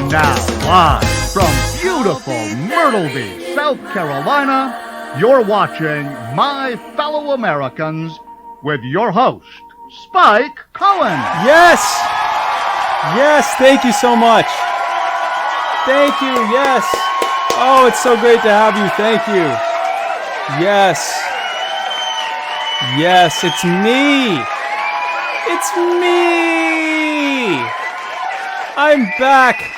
And now, live from beautiful Myrtle Beach, South Carolina, you're watching My Fellow Americans with your host, Spike Cohen. Yes! Yes, thank you so much. Thank you, yes. Oh, it's so great to have you. Thank you. Yes. Yes, it's me. It's me. I'm back.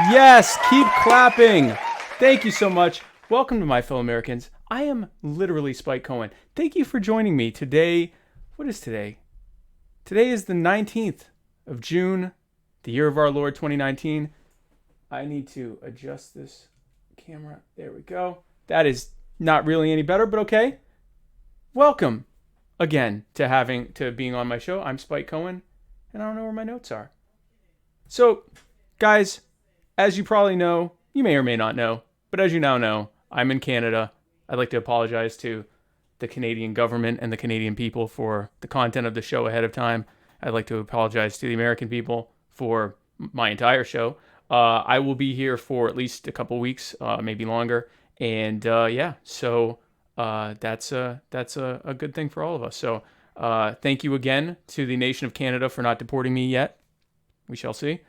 Yes, keep clapping. Thank you so much. Welcome to My Fellow Americans. I am literally Spike Cohen. Thank you for joining me today. What is today? Today is the 19th of June, the year of our Lord 2019. I need to adjust this camera. There we go. That is not really any better, but okay. Welcome again to being on my show. I'm Spike Cohen, and I don't know where my notes are. So, guys, as you probably know, you may or may not know, but as you now know, I'm in Canada. I'd like to apologize to the Canadian government and the Canadian people for the content of the show ahead of time. I'd like to apologize to the American people for my entire show. I will be here for at least a couple weeks, maybe longer, and so that's a good thing for all of us. So thank you again to the nation of Canada for not deporting me yet. We shall see.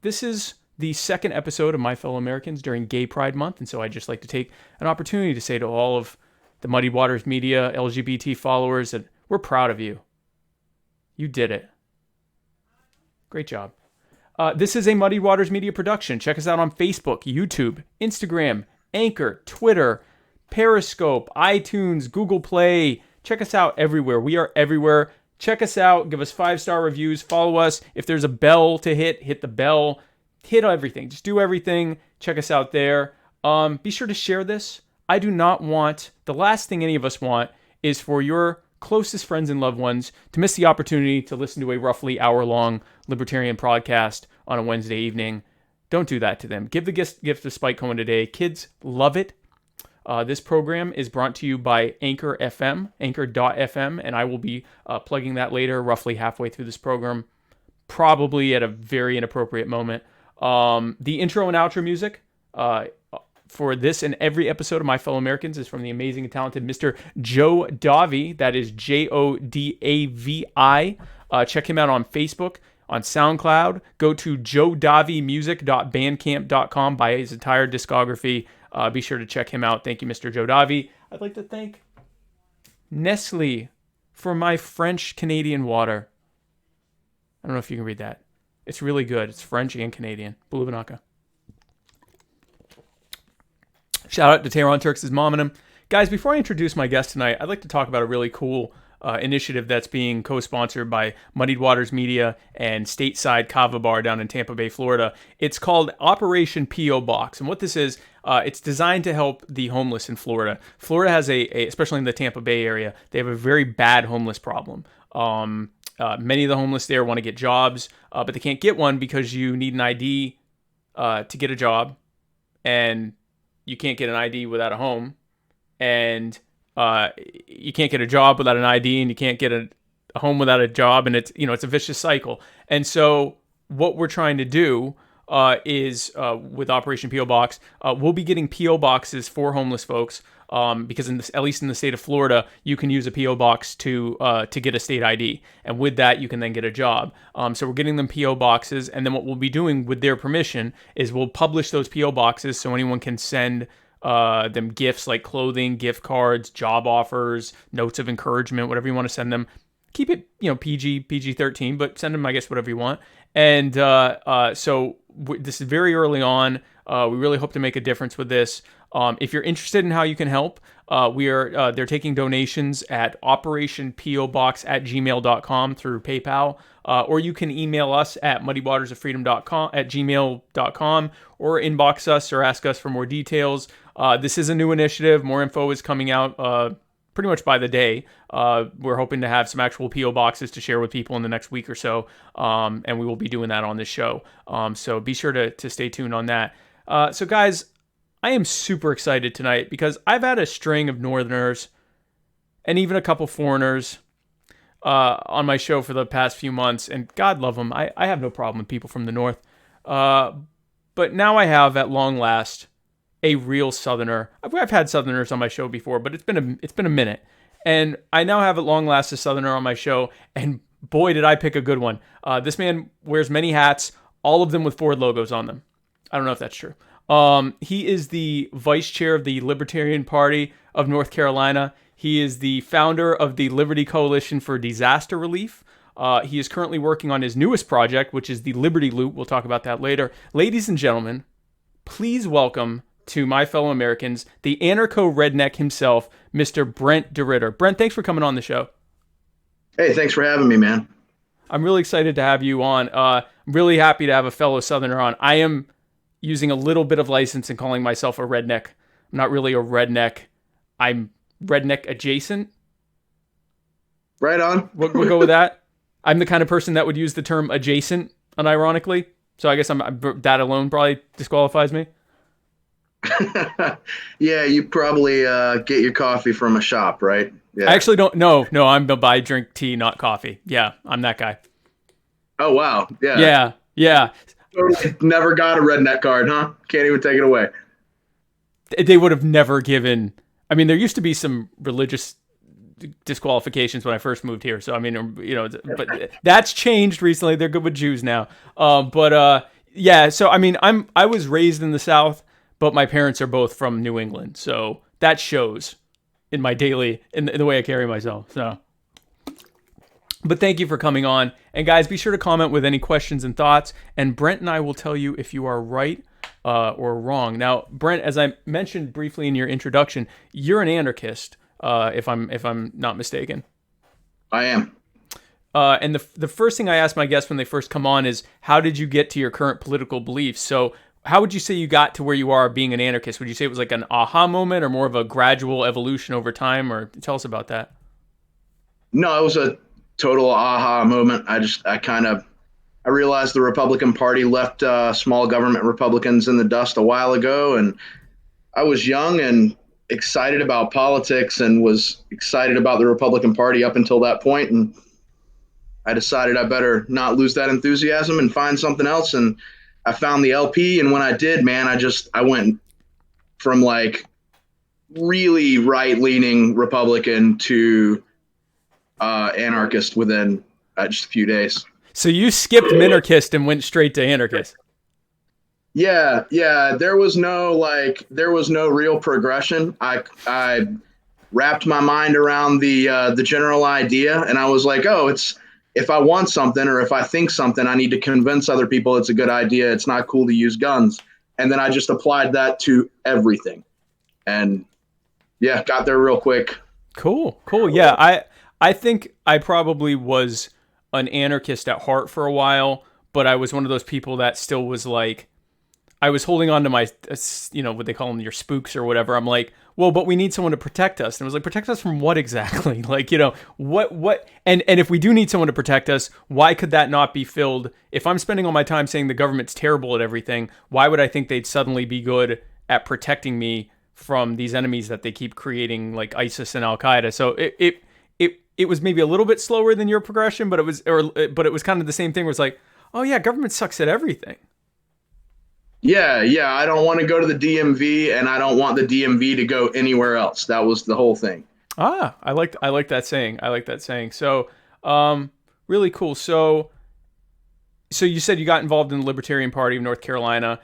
This is the second episode of My Fellow Americans during Gay Pride Month, and so I'd just like to take an opportunity to say to all of the Muddy Waters Media LGBT followers that we're proud of you. You did it. Great job. This is a Muddy Waters Media production. Check us out on Facebook, YouTube, Instagram, Anchor, Twitter, Periscope, iTunes, Google Play. Check us out everywhere. We are everywhere. Check us out. Give us 5-star reviews. Follow us. If there's a bell to hit the bell. Hit everything. Just do everything. Check us out there. Be sure to share this. I do not want, the last thing any of us want is for your closest friends and loved ones to miss the opportunity to listen to a roughly hour-long Libertarian podcast on a Wednesday evening. Don't do that to them. Give the gift of Spike Cohen today. Kids love it. This program is brought to you by Anchor FM, anchor.fm, and I will be plugging that later, roughly halfway through this program, probably at a very inappropriate moment. The intro and outro music for this and every episode of My Fellow Americans is from the amazing and talented Mr. Joe Davi. That is Jodavi. Check him out on Facebook, on SoundCloud. Go to jodavimusic.bandcamp.com. Buy his entire discography. Be sure to check him out. Thank you, Mr. Joe Davi. I'd like to thank Nestle for my French-Canadian water. I don't know if you can read that. It's really good. It's French and Canadian. Bulubanaka. Shout out to Tehran Turks' mom and him. Guys, before I introduce my guest tonight, I'd like to talk about a really cool initiative that's being co-sponsored by Muddied Waters Media and Stateside Kava Bar down in Tampa Bay, Florida. It's called Operation P.O. Box. And what this is, it's designed to help the homeless in Florida. Florida has especially in the Tampa Bay area, they have a very bad homeless problem. Many of the homeless there want to get jobs, but they can't get one because you need an ID to get a job, and you can't get an ID without a home, and you can't get a job without an ID, and you can't get a home without a job, and it's a vicious cycle. And so what we're trying to do is with Operation P.O. Box, we'll be getting P.O. boxes for homeless folks. Because at least in the state of Florida, you can use a P.O. box to get a state ID. And with that, you can then get a job. So we're getting them P.O. boxes. And then what we'll be doing with their permission is we'll publish those P.O. boxes so anyone can send them gifts like clothing, gift cards, job offers, notes of encouragement, whatever you want to send them. Keep it, PG-13, but send them, I guess, whatever you want. And so this is very early on. We really hope to make a difference with this. If you're interested in how you can help, they're taking donations at operationpobox@gmail.com through PayPal, or you can email us at muddywatersoffreedom.com or inbox us or ask us for more details. This is a new initiative. More info is coming out pretty much by the day. We're hoping to have some actual P.O. boxes to share with people in the next week or so, and we will be doing that on this show. So be sure to stay tuned on that. So guys, I am super excited tonight because I've had a string of Northerners and even a couple foreigners on my show for the past few months, and God love them. I have no problem with people from the North. But now I have, at long last, a real Southerner. I've had Southerners on my show before, but it's been a minute. And I now have, at long last, a Southerner on my show, and boy, did I pick a good one. This man wears many hats, all of them with Ford logos on them. I don't know if that's true. He is the vice chair of the Libertarian Party of North Carolina. He is the founder of the Liberty Coalition for Disaster Relief. He is currently working on his newest project, which is the Liberty Loop. We'll talk about that later. Ladies and gentlemen, please welcome to my fellow Americans, the Anarcho-Redneck himself, Mr. Brent DeRidder. Brent, thanks for coming on the show. Hey, thanks for having me, man. I'm really excited to have you on. I'm really happy to have a fellow Southerner on. I am using a little bit of license in calling myself a redneck. I'm not really a redneck. I'm redneck adjacent. Right on. We'll go with that. I'm the kind of person that would use the term adjacent unironically. So I guess that alone probably disqualifies me. Yeah, you probably get your coffee from a shop, right? Yeah. I actually don't. No, I drink tea, not coffee. Yeah, I'm that guy. Oh, wow. Yeah. Yeah. Totally never got a redneck card, huh? Can't even take it away. They would have never given. I mean, there used to be some religious disqualifications when I first moved here. So, I mean, but that's changed recently. They're good with Jews now. Yeah. So, I mean, I was raised in the South, but my parents are both from New England. So that shows in my daily, in the way I carry myself. So, but thank you for coming on. And guys, be sure to comment with any questions and thoughts. And Brent and I will tell you if you are right or wrong. Now, Brent, as I mentioned briefly in your introduction, you're an anarchist, if I'm not mistaken. I am. And the first thing I ask my guests when they first come on is, how did you get to your current political beliefs? So how would you say you got to where you are being an anarchist? Would you say it was like an aha moment or more of a gradual evolution over time? Or tell us about that. No, it was a total aha moment. I realized the Republican Party left small government Republicans in the dust a while ago. And I was young and excited about politics and was excited about the Republican Party up until that point. And I decided I better not lose that enthusiasm and find something else. And I found the LP. And when I did, man, I went from like really right-leaning Republican to anarchist within just a few days. So you skipped minarchist and went straight to anarchist. Yeah. There was no real progression. I wrapped my mind around the general idea, and I was like, oh, it's, if I want something or if I think something, I need to convince other people it's a good idea. It's not cool to use guns. And then I just applied that to everything. And yeah, got there real quick. Cool. Yeah, I think I probably was an anarchist at heart for a while, but I was one of those people that still was like, I was holding on to my, what they call them, your spooks or whatever. I'm like, well, but we need someone to protect us. And I was like, protect us from what exactly? Like, what? And if we do need someone to protect us, why could that not be filled? If I'm spending all my time saying the government's terrible at everything, why would I think they'd suddenly be good at protecting me from these enemies that they keep creating, like ISIS and Al Qaeda? So it was maybe a little bit slower than your progression, but it was kind of the same thing where it's like, oh yeah, government sucks at everything. Yeah. I don't want to go to the DMV, and I don't want the DMV to go anywhere else. That was the whole thing. I like that saying. So, really cool. So you said you got involved in the Libertarian Party of North Carolina.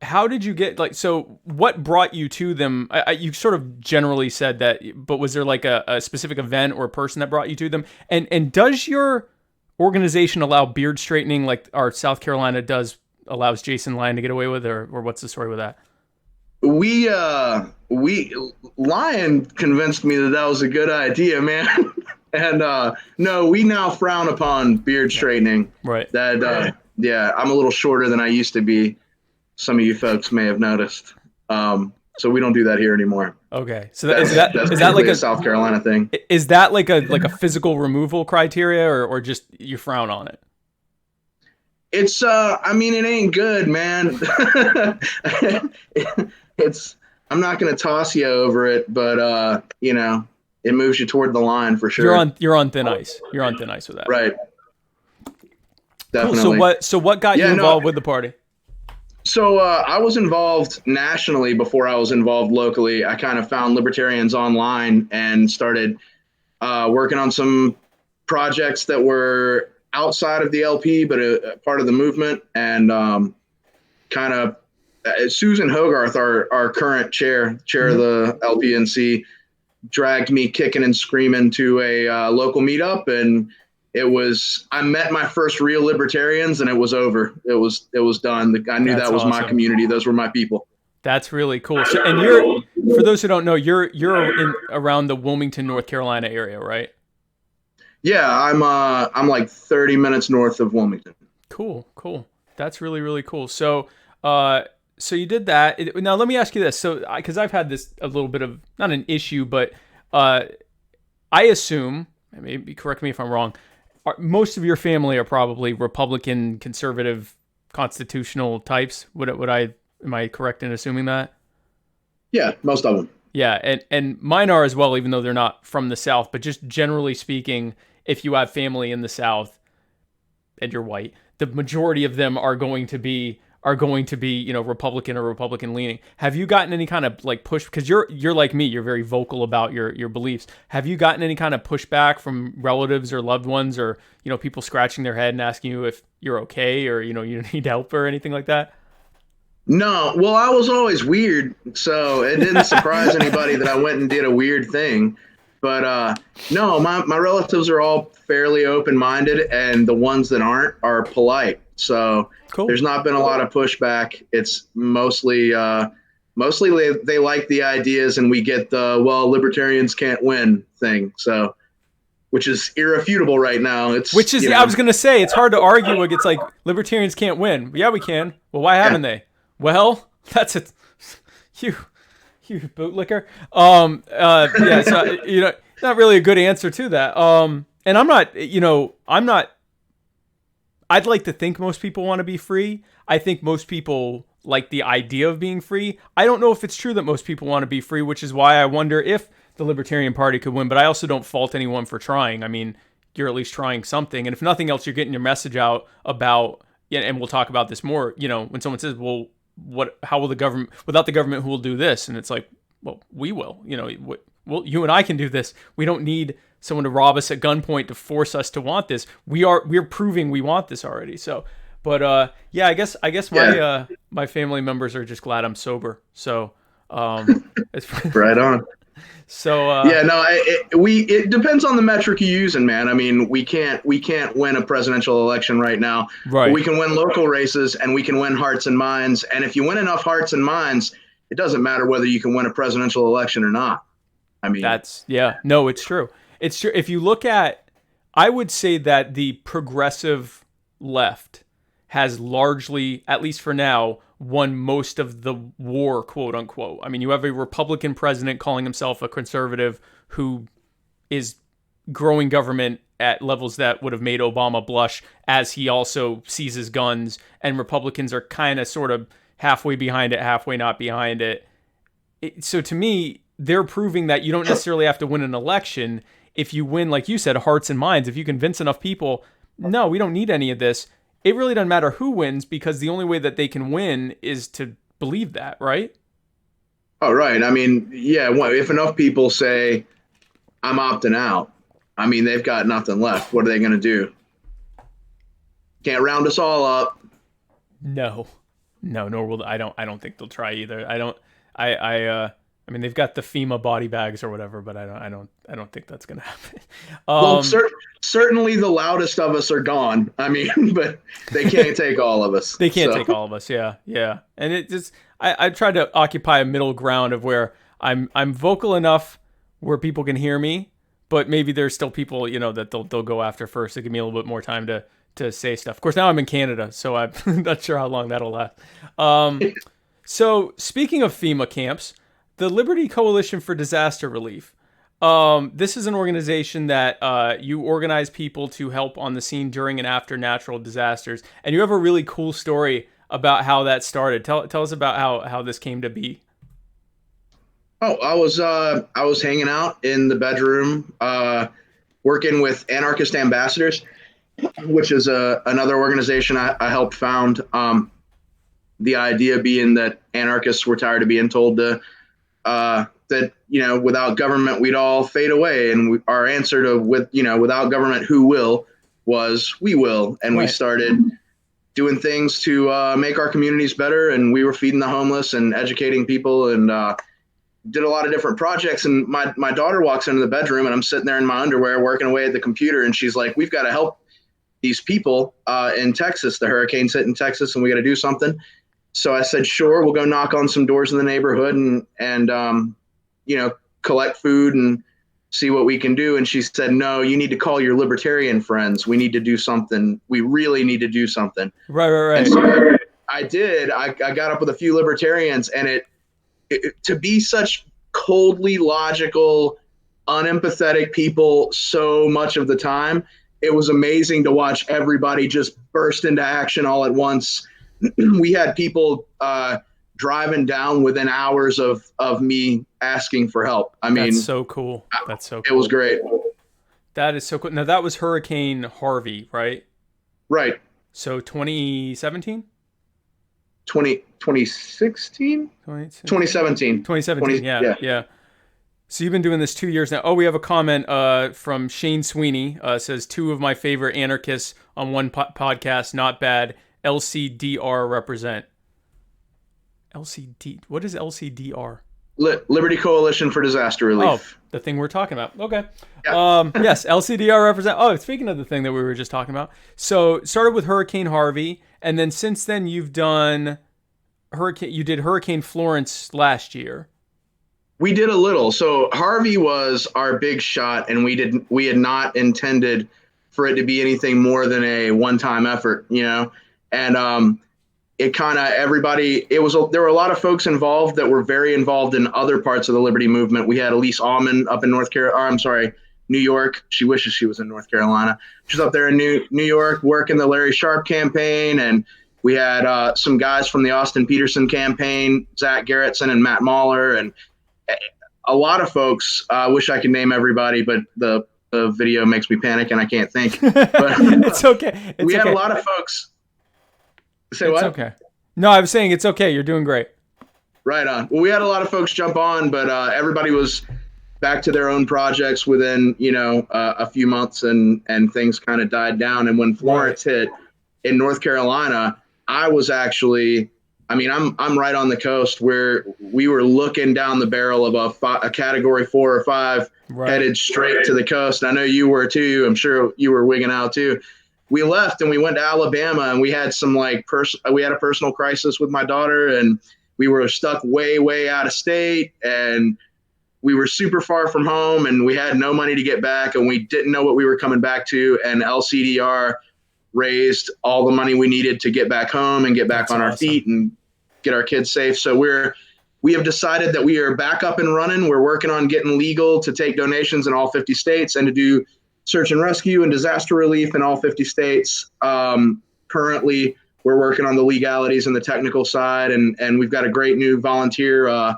How did you get, so what brought you to them? You sort of generally said that, but was there like a specific event or person that brought you to them? And does your organization allow beard straightening like our South Carolina allows Jason Lyon to get away with, or what's the story with that? Lyon convinced me that was a good idea, man. And no, we now frown upon beard straightening. Right. Yeah, I'm a little shorter than I used to be. Some of you folks may have noticed. So we don't do that here anymore. Okay. So is that like a South Carolina thing? Is that like a physical removal criteria, or just you frown on it? It's I mean, it ain't good, man. I'm not gonna toss you over it, but it moves you toward the line for sure. You're on thin ice. You're on thin ice with that. Right. definitely. Cool. So what got you involved with the party? So I was involved nationally before I was involved locally. I kind of found libertarians online and started working on some projects that were outside of the LP, but a part of the movement. And kind of Susan Hogarth, our current chair of the LPNC, dragged me kicking and screaming to a local meetup, and I met my first real libertarians, and it was over. It was done. I knew that was my community. Those were my people. That's really cool. So, and you're, for those who don't know, you're in around the Wilmington, North Carolina area, right? Yeah, I'm like 30 minutes north of Wilmington. Cool. That's really, really cool. So you did that. Now let me ask you this. So, because I've had this a little bit of, not an issue, but I assume, maybe correct me if I'm wrong, most of your family are probably Republican, conservative, constitutional types. Am I correct in assuming that? Yeah, most of them. Yeah, and mine are as well, even though they're not from the South. But just generally speaking, if you have family in the South and you're white, the majority of them are going to be Republican or Republican leaning. Have you gotten any kind of like push, because you're like me, you're very vocal about your beliefs. Have you gotten any kind of pushback from relatives or loved ones, or people scratching their head and asking you if you're okay, or you need help or anything like that? No, well, I was always weird, so it didn't surprise anybody that I went and did a weird thing. But no, my relatives are all fairly open-minded, and the ones that aren't are polite. So cool. There's not been a lot of pushback. It's mostly they like the ideas, and we get the libertarians can't win thing. So, which is irrefutable right now. I was going to say, it's hard to argue against like libertarians can't win. Yeah, we can. Well, why haven't they? Well, that's it. You bootlicker. Yeah, so not really a good answer to that. And I'm not. I'd like to think most people want to be free. I think most people like the idea of being free. I don't know if it's true that most people want to be free, which is why I wonder if the Libertarian Party could win. But I also don't fault anyone for trying. I mean, you're at least trying something, and if nothing else, you're getting your message out about. Yeah, and we'll talk about this more. When someone says, "Well, how will the government, without the government, who will do this?" And it's like, well, we will. Well, you and I can do this. We don't need someone to rob us at gunpoint to force us to want this. We're proving we want this already. So, but yeah, I guess my family members are just glad I'm sober. So, it's right on. So yeah, no, it depends on the metric you're using, man. I mean, we can't win a presidential election right now. Right. But we can win local races, and we can win hearts and minds. And if you win enough hearts and minds, it doesn't matter whether you can win a presidential election or not. I mean, it's true. It's true. If you look at, I would say that the progressive left has largely, at least for now, won most of the war, quote unquote. I mean, you have a Republican president calling himself a conservative who is growing government at levels that would have made Obama blush, as he also seizes guns, and Republicans are kind of sort of halfway behind it, halfway not behind it. So to me, they're proving that you don't necessarily have to win an election. If you win, like you said, hearts and minds, if you convince enough people, no, we don't need any of this. It really doesn't matter who wins, because the only way that they can win is to believe that, right? Oh, right. I mean, yeah, if enough people say, I'm opting out, I mean, they've got nothing left. What are they going to do? Can't round us all up. No, nor will I don't think they'll try either. I mean, they've got the FEMA body bags or whatever, but I don't think that's gonna happen. Well, certainly the loudest of us are gone. I mean, but they can't take all of us. They can't take all of us. Yeah. And it just, I tried to occupy a middle ground of where I'm vocal enough where people can hear me, but maybe there's still people that they'll go after first to give me a little bit more time to say stuff. Of course, now I'm in Canada, so I'm not sure how long that'll last. So speaking of FEMA camps, the Liberty Coalition for Disaster Relief. This is an organization that you organize people to help on the scene during and after natural disasters. And you have a really cool story about how that started. Tell us about how this came to be. Oh, I was hanging out in the bedroom, working with Anarchist ambassadors. which is another organization I helped found. The idea being that anarchists were tired of being told to that without government we'd all fade away, and our answer to without government who will was we will, and we started doing things to make our communities better, and we were feeding the homeless and educating people, and did a lot of different projects. And my daughter walks into the bedroom, and I'm sitting there in my underwear working away at the computer, and she's like, we've got to help these people in Texas. The hurricane's hit in Texas, and we got to do something. So I said, sure, we'll go knock on some doors in the neighborhood and collect food and see what we can do. And she said, no, you need to call your libertarian friends. We need to do something. We really need to do something. Right. And so I did. I got up with a few libertarians, and it to be such coldly logical, unempathetic people so much of the time, it was amazing to watch everybody just burst into action all at once. We had people driving down within hours of me asking for help. I mean, that's so cool. That's so cool. It was great. That is so cool. Now that was Hurricane Harvey, right? Right. So 2017? 2016? 2017. 2017, yeah. So you've been doing this 2 years now. Oh, we have a comment from Shane Sweeney. Says, 2 of my favorite anarchists on one podcast. Not bad. LCDR represent. LCD. What is LCDR? Liberty Coalition for Disaster Relief. Oh, the thing we're talking about. Okay. Yeah. Yes, LCDR represent. Oh, speaking of the thing that we were just talking about. So started with Hurricane Harvey, and then since then you've done You did Hurricane Florence last year. We did a little. So Harvey was our big shot, and we had not intended for it to be anything more than a one-time effort, and it kind of there were a lot of folks involved that were very involved in other parts of the Liberty movement. We had Elise Allman up in New York. She wishes she was in North Carolina. She's up there in New York working the Larry Sharp campaign. And we had some guys from the Austin Peterson campaign, Zach Garrettson and Matt Mahler, and a lot of folks. I wish I could name everybody, but the video makes me panic and I can't think. But it's okay. We had a lot of folks. Say what? It's okay. No, I was saying it's okay. You're doing great. Right on. Well, we had a lot of folks jump on, but everybody was back to their own projects within, a few months, and things kind of died down. And when Florence hit in North Carolina, I was actually, I'm right on the coast where we were looking down the barrel of a category 4 or 5 headed straight to the coast. I know you were too. I'm sure you were wigging out too. We left and we went to Alabama, and we had some we had a personal crisis with my daughter, and we were stuck way, way out of state, and we were super far from home, and we had no money to get back, and we didn't know what we were coming back to. And LCDR raised all the money we needed to get back home and get back on our feet and get our kids safe. So we have decided that we are back up and running. We're working on getting legal to take donations in all 50 states and to do search and rescue and disaster relief in all 50 states. Currently, we're working on the legalities and the technical side, and we've got a great new volunteer,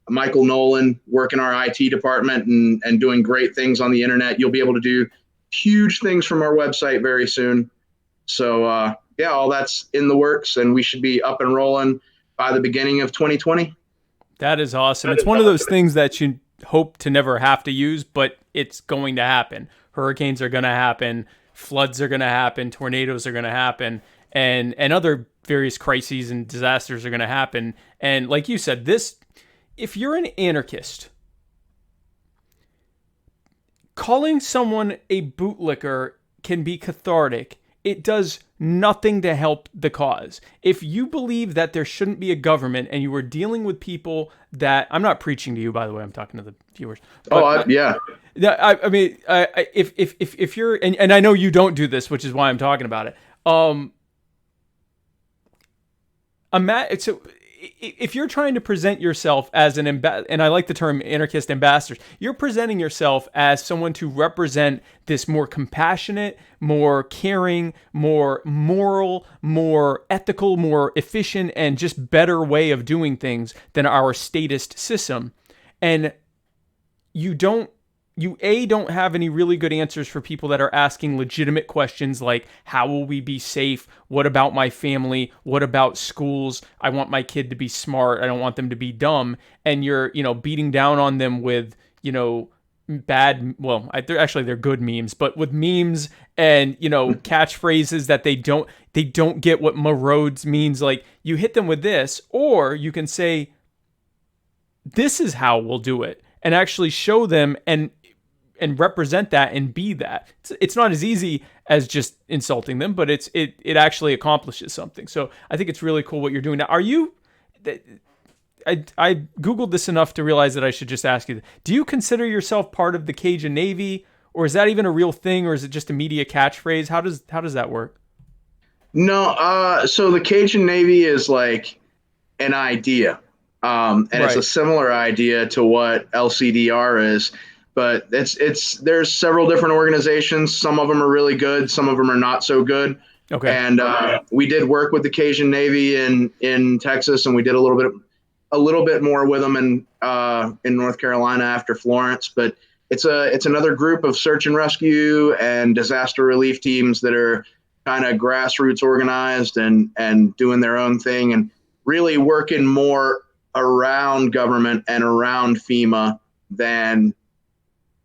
Michael Nolan, working our IT department and doing great things on the internet. You'll be able to do huge things from our website very soon. So, all that's in the works, and we should be up and rolling by the beginning of 2020. That is awesome. It's one of those things that you hope to never have to use, but it's going to happen. Hurricanes are going to happen. Floods are going to happen. Tornadoes are going to happen. And other various crises and disasters are going to happen. And like you said, if you're an anarchist, calling someone a bootlicker can be cathartic. It does nothing to help the cause. If you believe that there shouldn't be a government and you are dealing with people that... I'm not preaching to you, by the way. I'm talking to the viewers. But, yeah. If you're... And I know you don't do this, which is why I'm talking about it. If you're trying to present yourself as and I like the term anarchist ambassadors, you're presenting yourself as someone to represent this more compassionate, more caring, more moral, more ethical, more efficient, and just better way of doing things than our statist system. And you don't you don't have any really good answers for people that are asking legitimate questions like, how will we be safe? What about my family? What about schools? I want my kid to be smart. I don't want them to be dumb. And you're, beating down on them with, bad, well, they're good memes, but with memes and, catchphrases that they don't get what Rhodes means. Like, you hit them with this, or you can say, this is how we'll do it, and actually show them and represent that and be that. It's not as easy as just insulting them, but it actually accomplishes something. So I think it's really cool what you're doing. Now, are you, I Googled this enough to realize that I should just ask you, do you consider yourself part of the Cajun Navy, or is that even a real thing, or is it just a media catchphrase? How does that work? No, so the Cajun Navy is like an idea. And It's a similar idea to what LCDR is. But there's several different organizations. Some of them are really good. Some of them are not so good. Okay. And we did work with the Cajun Navy in Texas, and we did a little bit more with them in North Carolina after Florence. But it's another group of search and rescue and disaster relief teams that are kind of grassroots organized and doing their own thing and really working more around government and around FEMA than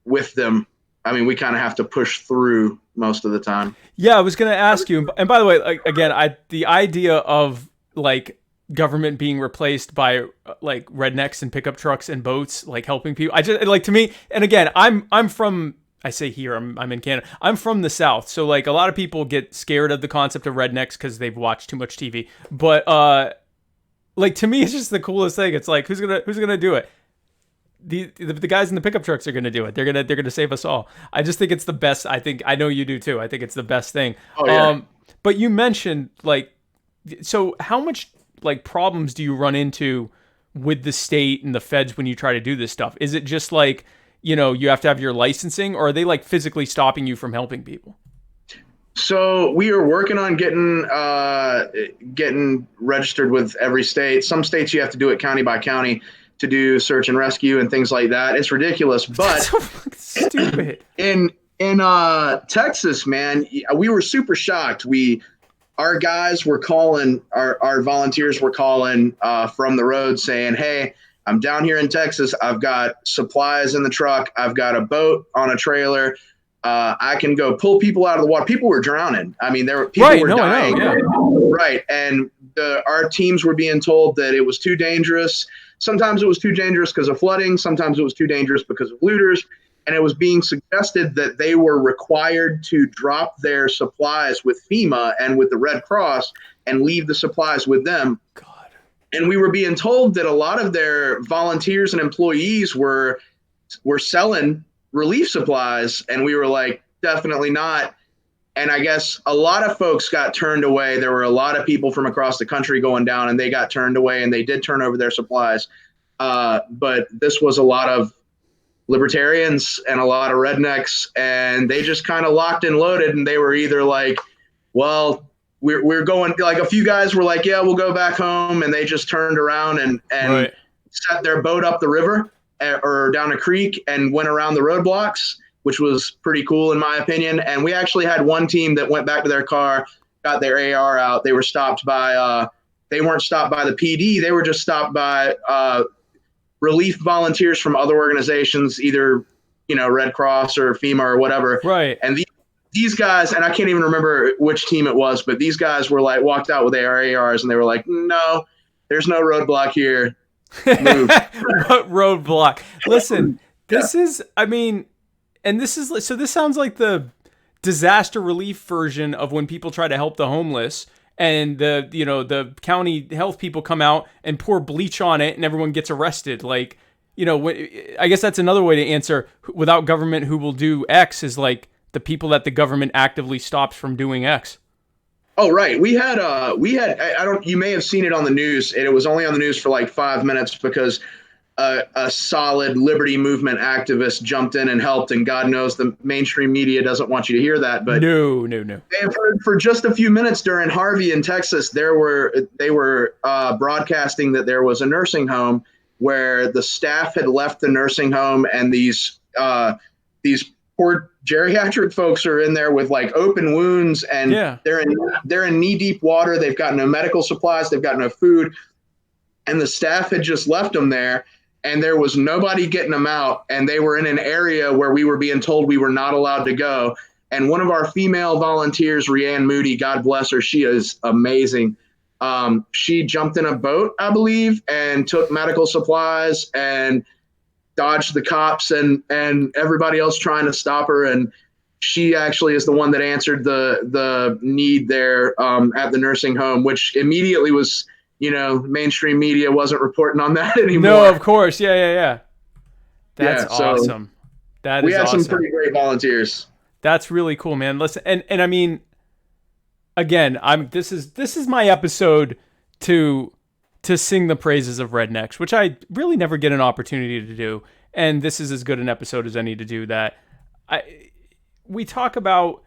with them. I mean, we kind of have to push through most of the time. Yeah, I was going to ask you, and by the way, like, again, the idea of like government being replaced by like rednecks and pickup trucks and boats, like helping people, I just, like, to me, and again, I'm from, I say here, I'm in Canada, I'm from the South, so like a lot of people get scared of the concept of rednecks because they've watched too much TV, but like, to me, it's just the coolest thing. It's like, who's gonna do it? The guys in the pickup trucks are going to do it. They're going to save us all. I just think it's the best. I know you do too. I think it's the best thing. Oh, yeah. But you mentioned, like, so how much like problems do you run into with the state and the feds when you try to do this stuff? Is it just like, you have to have your licensing, or are they like physically stopping you from helping people? So we are working on getting registered with every state. Some states you have to do it county by county to do search and rescue and things like that. It's ridiculous, but That's so fucking stupid. In Texas, man, we were super shocked. Our guys were calling, our volunteers were calling from the road saying, "Hey, I'm down here in Texas. I've got supplies in the truck. I've got a boat on a trailer. I can go pull people out of the water." People were drowning. I mean, people were dying. I know, yeah. Right, and our teams were being told that it was too dangerous. Sometimes it was too dangerous because of flooding. Sometimes it was too dangerous because of looters. And it was being suggested that they were required to drop their supplies with FEMA and with the Red Cross and leave the supplies with them. God. And we were being told that a lot of their volunteers and employees were selling relief supplies. And we were like, definitely not. And I guess a lot of folks got turned away. There were a lot of people from across the country going down, and they got turned away, and they did turn over their supplies. But this was a lot of libertarians and a lot of rednecks, and they just kind of locked and loaded. And they were either like, well, we're going, like a few guys were like, yeah, we'll go back home. And they just turned around and right. set their boat up the river or down a creek and went around the roadblocks, which was pretty cool in my opinion. And we actually had one team that went back to their car, got their AR out. They were stopped by, they weren't stopped by the PD. They were just stopped by relief volunteers from other organizations, either, Red Cross or FEMA or whatever. Right. And these guys, and I can't even remember which team it was, but these guys were like, walked out with their ARs and they were like, no, there's no roadblock here. Move. What roadblock? Listen, this is, I mean, and this is, so this sounds like the disaster relief version of when people try to help the homeless and the county health people come out and pour bleach on it and everyone gets arrested. Like, I guess that's another way to answer without government who will do X is like the people that the government actively stops from doing X. Oh, right. We had, you may have seen it on the news, and it was only on the news for like 5 minutes because a solid liberty movement activist jumped in and helped, and God knows the mainstream media doesn't want you to hear that. But no. They have heard for just a few minutes during Harvey in Texas, they were broadcasting that there was a nursing home where the staff had left the nursing home, and these these poor geriatric folks are in there with like open wounds, and they're in knee deep water. They've got no medical supplies. They've got no food. And the staff had just left them there, and there was nobody getting them out. And they were in an area where we were being told we were not allowed to go. And one of our female volunteers, Rianne Moody, God bless her, she is amazing. She jumped in a boat, I believe, and took medical supplies and dodged the cops and everybody else trying to stop her. And she actually is the one that answered the need there at the nursing home, which immediately was, mainstream media wasn't reporting on that anymore. No, of course. Yeah. That's awesome. We had some pretty great volunteers. That's really cool, man. Listen, and I mean, again, this is my episode to sing the praises of Rednecks, which I really never get an opportunity to do. And this is as good an episode as any to do that. We talk about,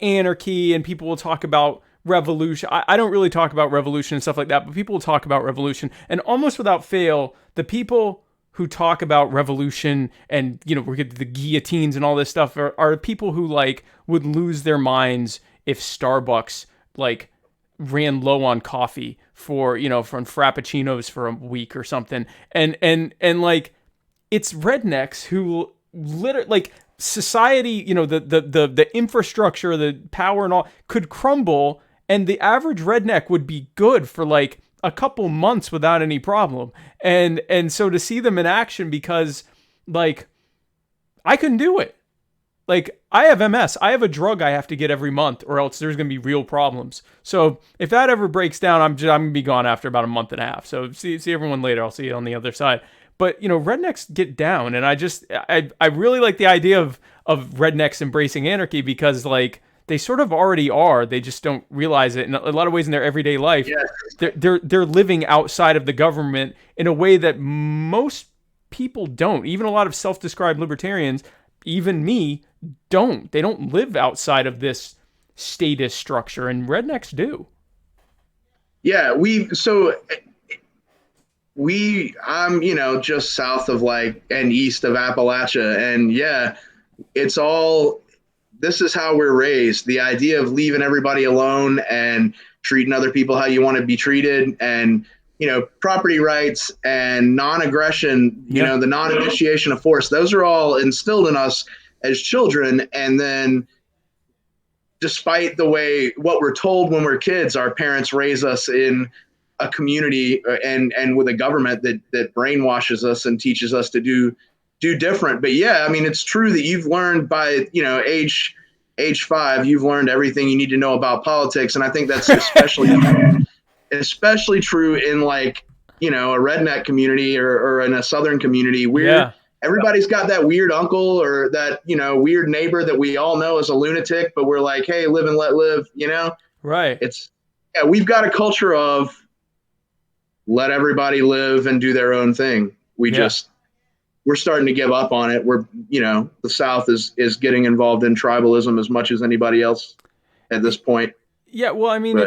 anarchy, and people will talk about revolution. I don't really talk about revolution and stuff like that, but people will talk about revolution. And almost without fail, the people who talk about revolution and, we get the guillotines and all this stuff are people who like would lose their minds if Starbucks like ran low on coffee for frappuccinos for a week or something. And like, it's rednecks who literally, like, society, the infrastructure, the power and all could crumble, and the average redneck would be good for like a couple months without any problem. And so to see them in action, because like I couldn't do it. Like, I have MS. I have a drug I have to get every month, or else there's going to be real problems. So if that ever breaks down, I'm going to be gone after about a month and a half. So see everyone later. I'll see you on the other side. But, rednecks get down. And I really like the idea of rednecks embracing anarchy, because like they sort of already are. They just don't realize it. In a lot of ways in their everyday life, they're living outside of the government in a way that most people don't. Even a lot of self-described libertarians, even me, don't. They don't live outside of this status structure, and rednecks do. Yeah, I'm, just south of and east of Appalachia. And yeah, this is how we're raised. The idea of leaving everybody alone and treating other people how you want to be treated, and, property rights and non-aggression, the non-initiation of force, those are all instilled in us as children. And then despite what we're told when we're kids, our parents raise us in a community and with a government that brainwashes us and teaches us to do different. But yeah, I mean, it's true that you've learned by, age 5, you've learned everything you need to know about politics. And I think that's especially true in a redneck community or in a Southern community where everybody's got that weird uncle or that, weird neighbor that we all know is a lunatic, but we're like, hey, live and let live, Right. We've got a culture of let everybody live and do their own thing. We're starting to give up on it. We're, the South is getting involved in tribalism as much as anybody else at this point. Yeah, well, I mean,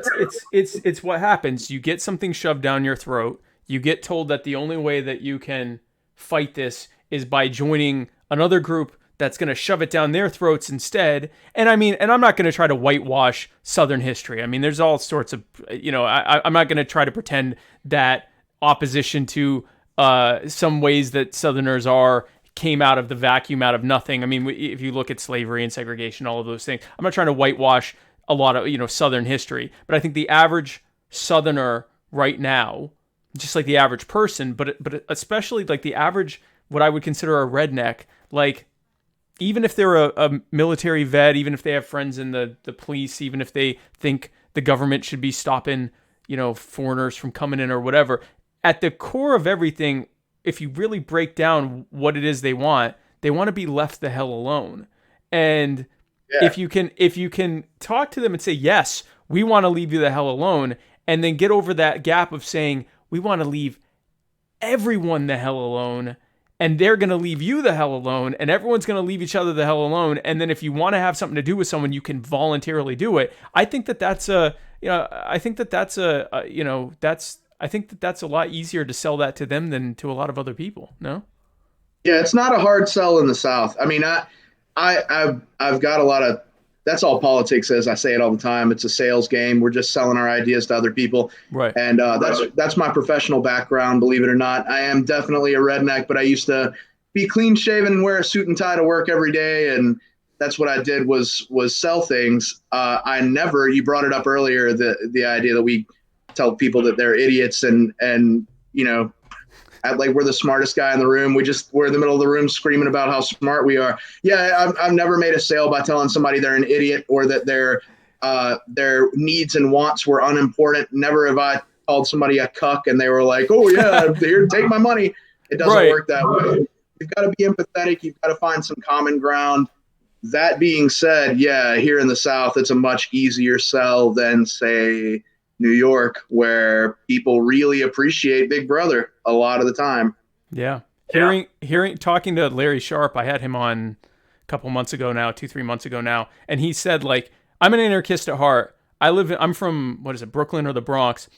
it's what happens. You get something shoved down your throat. You get told that the only way that you can fight this is by joining another group that's going to shove it down their throats instead. And I mean, and I'm not going to try to whitewash Southern history. I mean, there's all sorts of, I'm not going to try to pretend that opposition to some ways that Southerners came out of the vacuum, out of nothing. I mean, if you look at slavery and segregation, all of those things, I'm not trying to whitewash a lot of, Southern history, but I think the average Southerner right now, just like the average person, but especially like the average, what I would consider a redneck, like, even if they're a military vet, even if they have friends in the police, even if they think the government should be stopping, foreigners from coming in or whatever, at the core of everything, if you really break down what it is they want to be left the hell alone. And if you can talk to them and say, yes, we want to leave you the hell alone, and then get over that gap of saying, we want to leave everyone the hell alone, and they're going to leave you the hell alone, and everyone's going to leave each other the hell alone. And then if you want to have something to do with someone, you can voluntarily do it. I think that's a lot easier to sell that to them than to a lot of other people. No? Yeah, it's not a hard sell in the South. I mean, I've got a lot of. That's all politics is. I say it all the time. It's a sales game. We're just selling our ideas to other people, Right. and that's my professional background. Believe it or not, I am definitely a redneck. But I used to be clean shaven and wear a suit and tie to work every day, and that's what I did was sell things. I never. You brought it up earlier. The idea that we tell people that they're idiots and act like we're the smartest guy in the room. We're in the middle of the room screaming about how smart we are. Yeah, I've never made a sale by telling somebody they're an idiot or that their needs and wants were unimportant. Never have I called somebody a cuck and they were like, oh yeah, here, take my money. It doesn't work that way. You've got to be empathetic. You've got to find some common ground. That being said, yeah, here in the South, it's a much easier sell than, say, New York, where people really appreciate Big Brother a lot of the time. Yeah. Talking to Larry Sharp, I had him on a couple months ago now, 2-3 months ago now, and he said, like, I'm an anarchist at heart. I'm from, Brooklyn or the Bronx.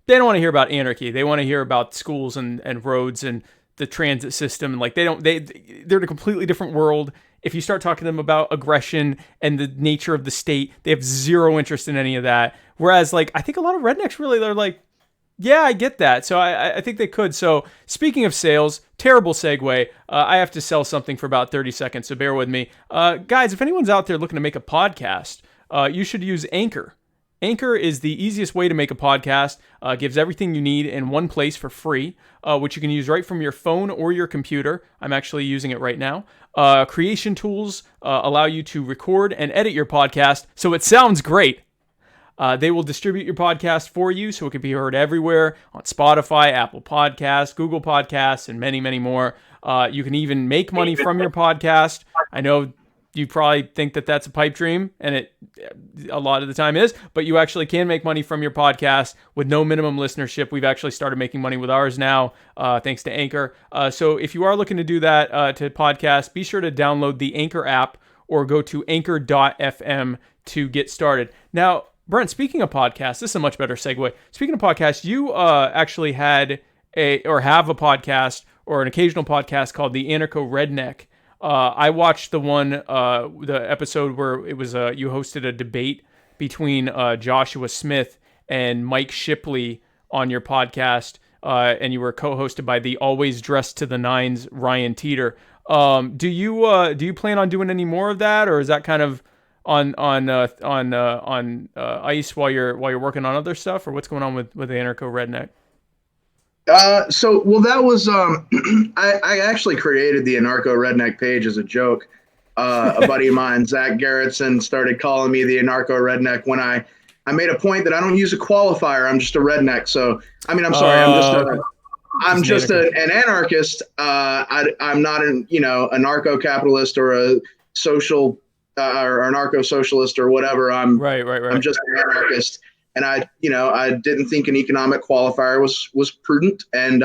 They don't want to hear about anarchy. They want to hear about schools and roads and the transit system. Like, they're in a completely different world. If you start talking to them about aggression and the nature of the state, they have zero interest in any of that. Whereas, like, I think a lot of rednecks really, they're like, yeah, I get that. So I think they could. So speaking of sales, terrible segue. I have to sell something for about 30 seconds, so bear with me. Guys, if anyone's out there looking to make a podcast, you should use Anchor. Anchor is the easiest way to make a podcast. Gives everything you need in one place for free, which you can use right from your phone or your computer. I'm actually using it right now. Creation tools allow you to record and edit your podcast so it sounds great. They will distribute your podcast for you so it can be heard everywhere on Spotify, Apple Podcasts, Google Podcasts, and many, many more. You can even make money from your podcast. I know you probably think that that's a pipe dream, and it a lot of the time is, but you actually can make money from your podcast with no minimum listenership. We've actually started making money with ours now, thanks to Anchor. So if you are looking to do that to podcast, be sure to download the Anchor app or go to anchor.fm to get started. Now, Brent, speaking of podcasts, this is a much better segue. Speaking of podcasts, you actually have a podcast or an occasional podcast called the Anarcho-Redneck. I watched the episode where it was you hosted a debate between Joshua Smith and Mike Shipley on your podcast, and you were co-hosted by the always dressed to the nines Ryan Teeter. Do you plan on doing any more of that, or is that kind of on ice while you're working on other stuff, or what's going on with the Anarcho-Redneck? That was I actually created the Anarcho-Redneck page as a joke. A buddy of mine, Zach Garrettson, started calling me the Anarcho-Redneck when I made a point that I don't use a qualifier. I'm just a redneck. So I'm sorry. I'm just an anarchist. I'm not a anarcho-capitalist or a social or anarcho-socialist or whatever. I'm just an anarchist. And I didn't think an economic qualifier was prudent. And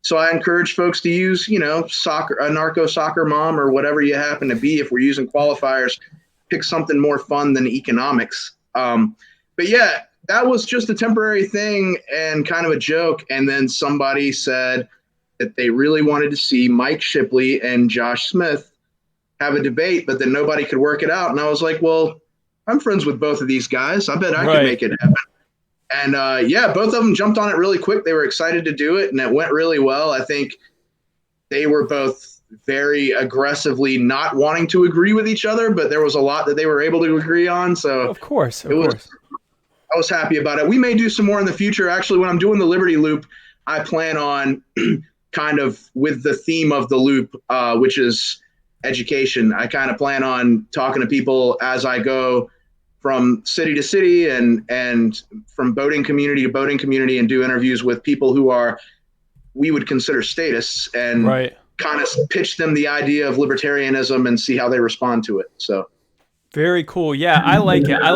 so I encourage folks to use, soccer, a narco soccer mom or whatever you happen to be. If we're using qualifiers, pick something more fun than economics. But yeah, that was just a temporary thing and kind of a joke. And then somebody said that they really wanted to see Mike Shipley and Josh Smith have a debate, but then nobody could work it out. And I was like, well, I'm friends with both of these guys. I bet I could make it happen. And both of them jumped on it really quick. They were excited to do it, and it went really well. I think they were both very aggressively not wanting to agree with each other, but there was a lot that they were able to agree on. So of course. I was happy about it. We may do some more in the future. Actually, when I'm doing the Liberty Loop, I plan on kind of with the theme of the loop, which is education. I kind of plan on talking to people as I go from city to city and from boating community to boating community, and do interviews with people who we would consider statists, and kind of pitch them the idea of libertarianism and see how they respond to it. So very cool. Yeah, I like it. I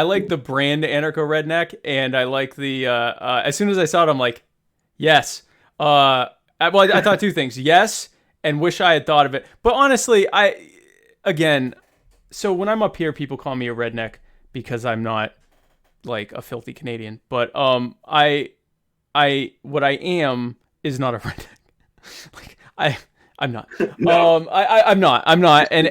like the brand Anarcho-Redneck, and I like the as soon as I saw it, I'm like, yes. I thought two things. Yes, and wish I had thought of it. But honestly, so when I'm up here, people call me a redneck because I'm not like a filthy Canadian. But what I am is not a redneck. Like I'm not. I'm not. And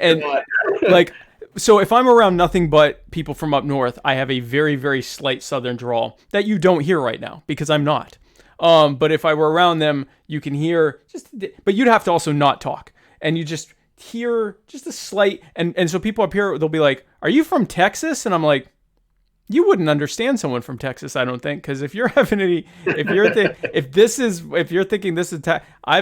Like, so if I'm around nothing but people from up north, I have a very, very slight southern drawl that you don't hear right now because I'm not. But if I were around them, you can hear but you'd have to also not talk. And you just hear just a slight, and so people up here, they'll be like, "Are you from Texas?" And I'm like, you wouldn't understand someone from Texas, I don't think, because if you're having any, if you're thinking this is,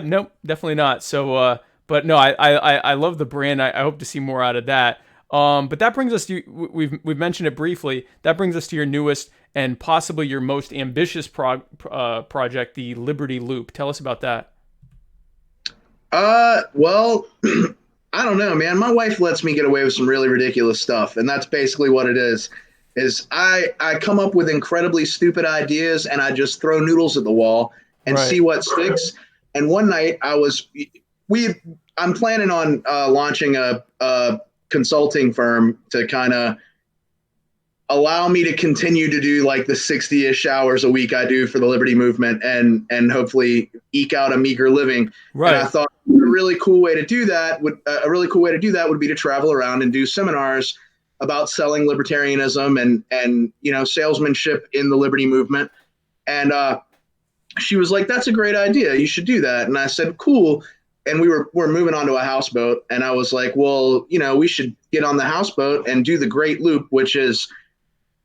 nope, definitely not. So, but no, I love the brand. I hope to see more out of that. But that brings us to, we've mentioned it briefly. That brings us to your newest and possibly your most ambitious project, the Liberty Loop. Tell us about that. Well, I don't know, man. My wife lets me get away with some really ridiculous stuff, and that's basically what it is. I come up with incredibly stupid ideas, and I just throw noodles at the wall and see what sticks. And one night I'm planning on launching a consulting firm to kind of allow me to continue to do like the 60-ish hours a week I do for the Liberty Movement and hopefully eke out a meager living. Right. And I thought a really cool way to do that would be to travel around and do seminars about selling libertarianism and salesmanship in the Liberty Movement. And she was like, "That's a great idea. You should do that." And I said, "Cool." And we're moving on to a houseboat. And I was like, "Well, we should get on the houseboat and do the Great Loop, which is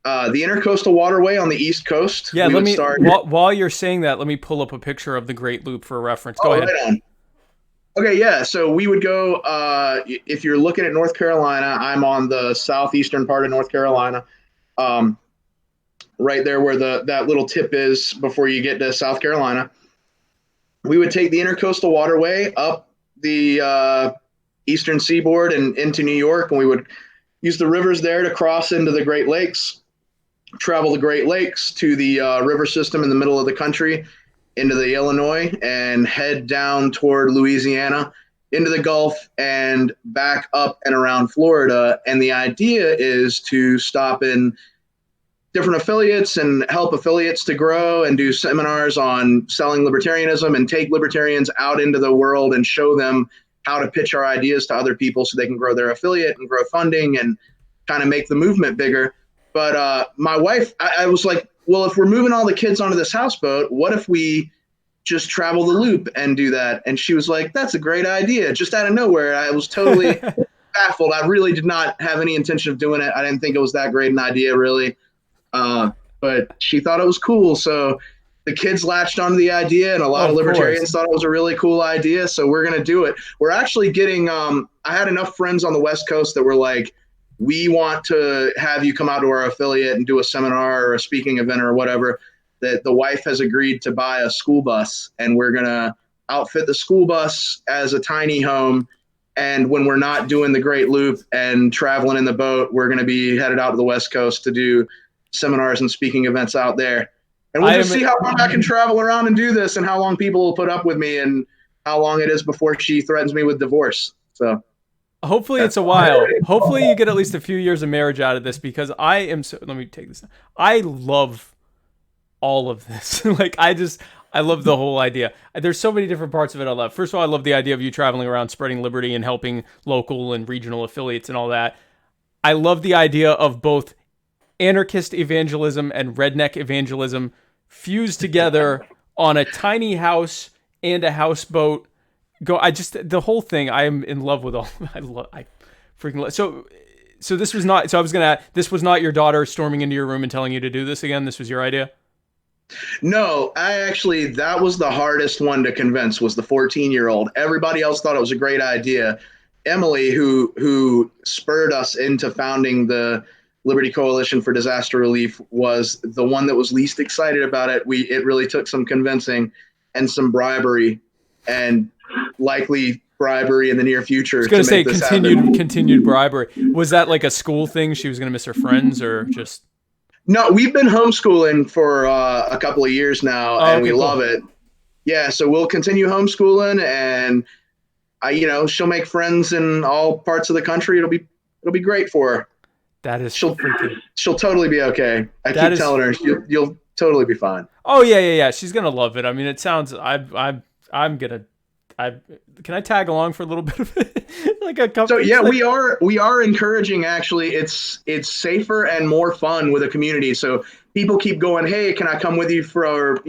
the Intercoastal Waterway on the East Coast." Yeah, while you're saying that, let me pull up a picture of the Great Loop for reference. Go ahead. Right on. Okay, yeah. So we would go, if you're looking at North Carolina, I'm on the southeastern part of North Carolina, right there where that little tip is before you get to South Carolina. We would take the Intercoastal Waterway up the eastern seaboard and into New York, and we would use the rivers there to cross into the Great Lakes, travel the Great Lakes to the river system in the middle of the country, into the Illinois, and head down toward Louisiana, into the Gulf, and back up and around Florida. And the idea is to stop in different affiliates and help affiliates to grow and do seminars on selling libertarianism and take libertarians out into the world and show them how to pitch our ideas to other people so they can grow their affiliate and grow funding and kind of make the movement bigger. But my wife, I was like, well, if we're moving all the kids onto this houseboat, what if we just travel the loop and do that? And she was like, "That's a great idea." Just out of nowhere. I was totally baffled. I really did not have any intention of doing it. I didn't think it was that great an idea, really. But she thought it was cool. So the kids latched onto the idea, and a lot of libertarians thought it was a really cool idea. So we're going to do it. We're actually getting, I had enough friends on the West Coast that were like, "We want to have you come out to our affiliate and do a seminar or a speaking event or whatever," that the wife has agreed to buy a school bus, and we're going to outfit the school bus as a tiny home. And when we're not doing the Great Loop and traveling in the boat, we're going to be headed out to the West Coast to do seminars and speaking events out there. And we'll just see how long I can travel around and do this, and how long people will put up with me, and how long it is before she threatens me with divorce. So hopefully it's a while. Hopefully you get at least a few years of marriage out of this, because let me take this. I love all of this. I love the whole idea. There's so many different parts of it I love. First of all, I love the idea of you traveling around spreading liberty and helping local and regional affiliates and all that. I love the idea of both anarchist evangelism and redneck evangelism fused together on a tiny house and a houseboat. The whole thing, I am in love with all. I freaking love. So this was not, so I was going to, this was not your daughter storming into your room and telling you to do this again. This was your idea. No, that was the hardest one to convince, was the 14-year-old. Everybody else thought it was a great idea. Emily, who spurred us into founding the Liberty Coalition for Disaster Relief, was the one that was least excited about it. It really took some convincing and some bribery, and likely bribery in the near future. I was going to say continued bribery. Was that like a school thing? She was going to miss her friends, or just? No, we've been homeschooling for a couple of years now, and we love it. Yeah, so we'll continue homeschooling, and she'll make friends in all parts of the country. It'll be great for her. That is she'll totally be okay. I keep telling her you'll totally be fine. Oh yeah. She's gonna love it. I mean, it sounds. I'm gonna can I tag along for a little bit of it? Like a couple. So yeah, we are encouraging, actually. It's safer and more fun with a community. So people keep going, hey, can I come with you for,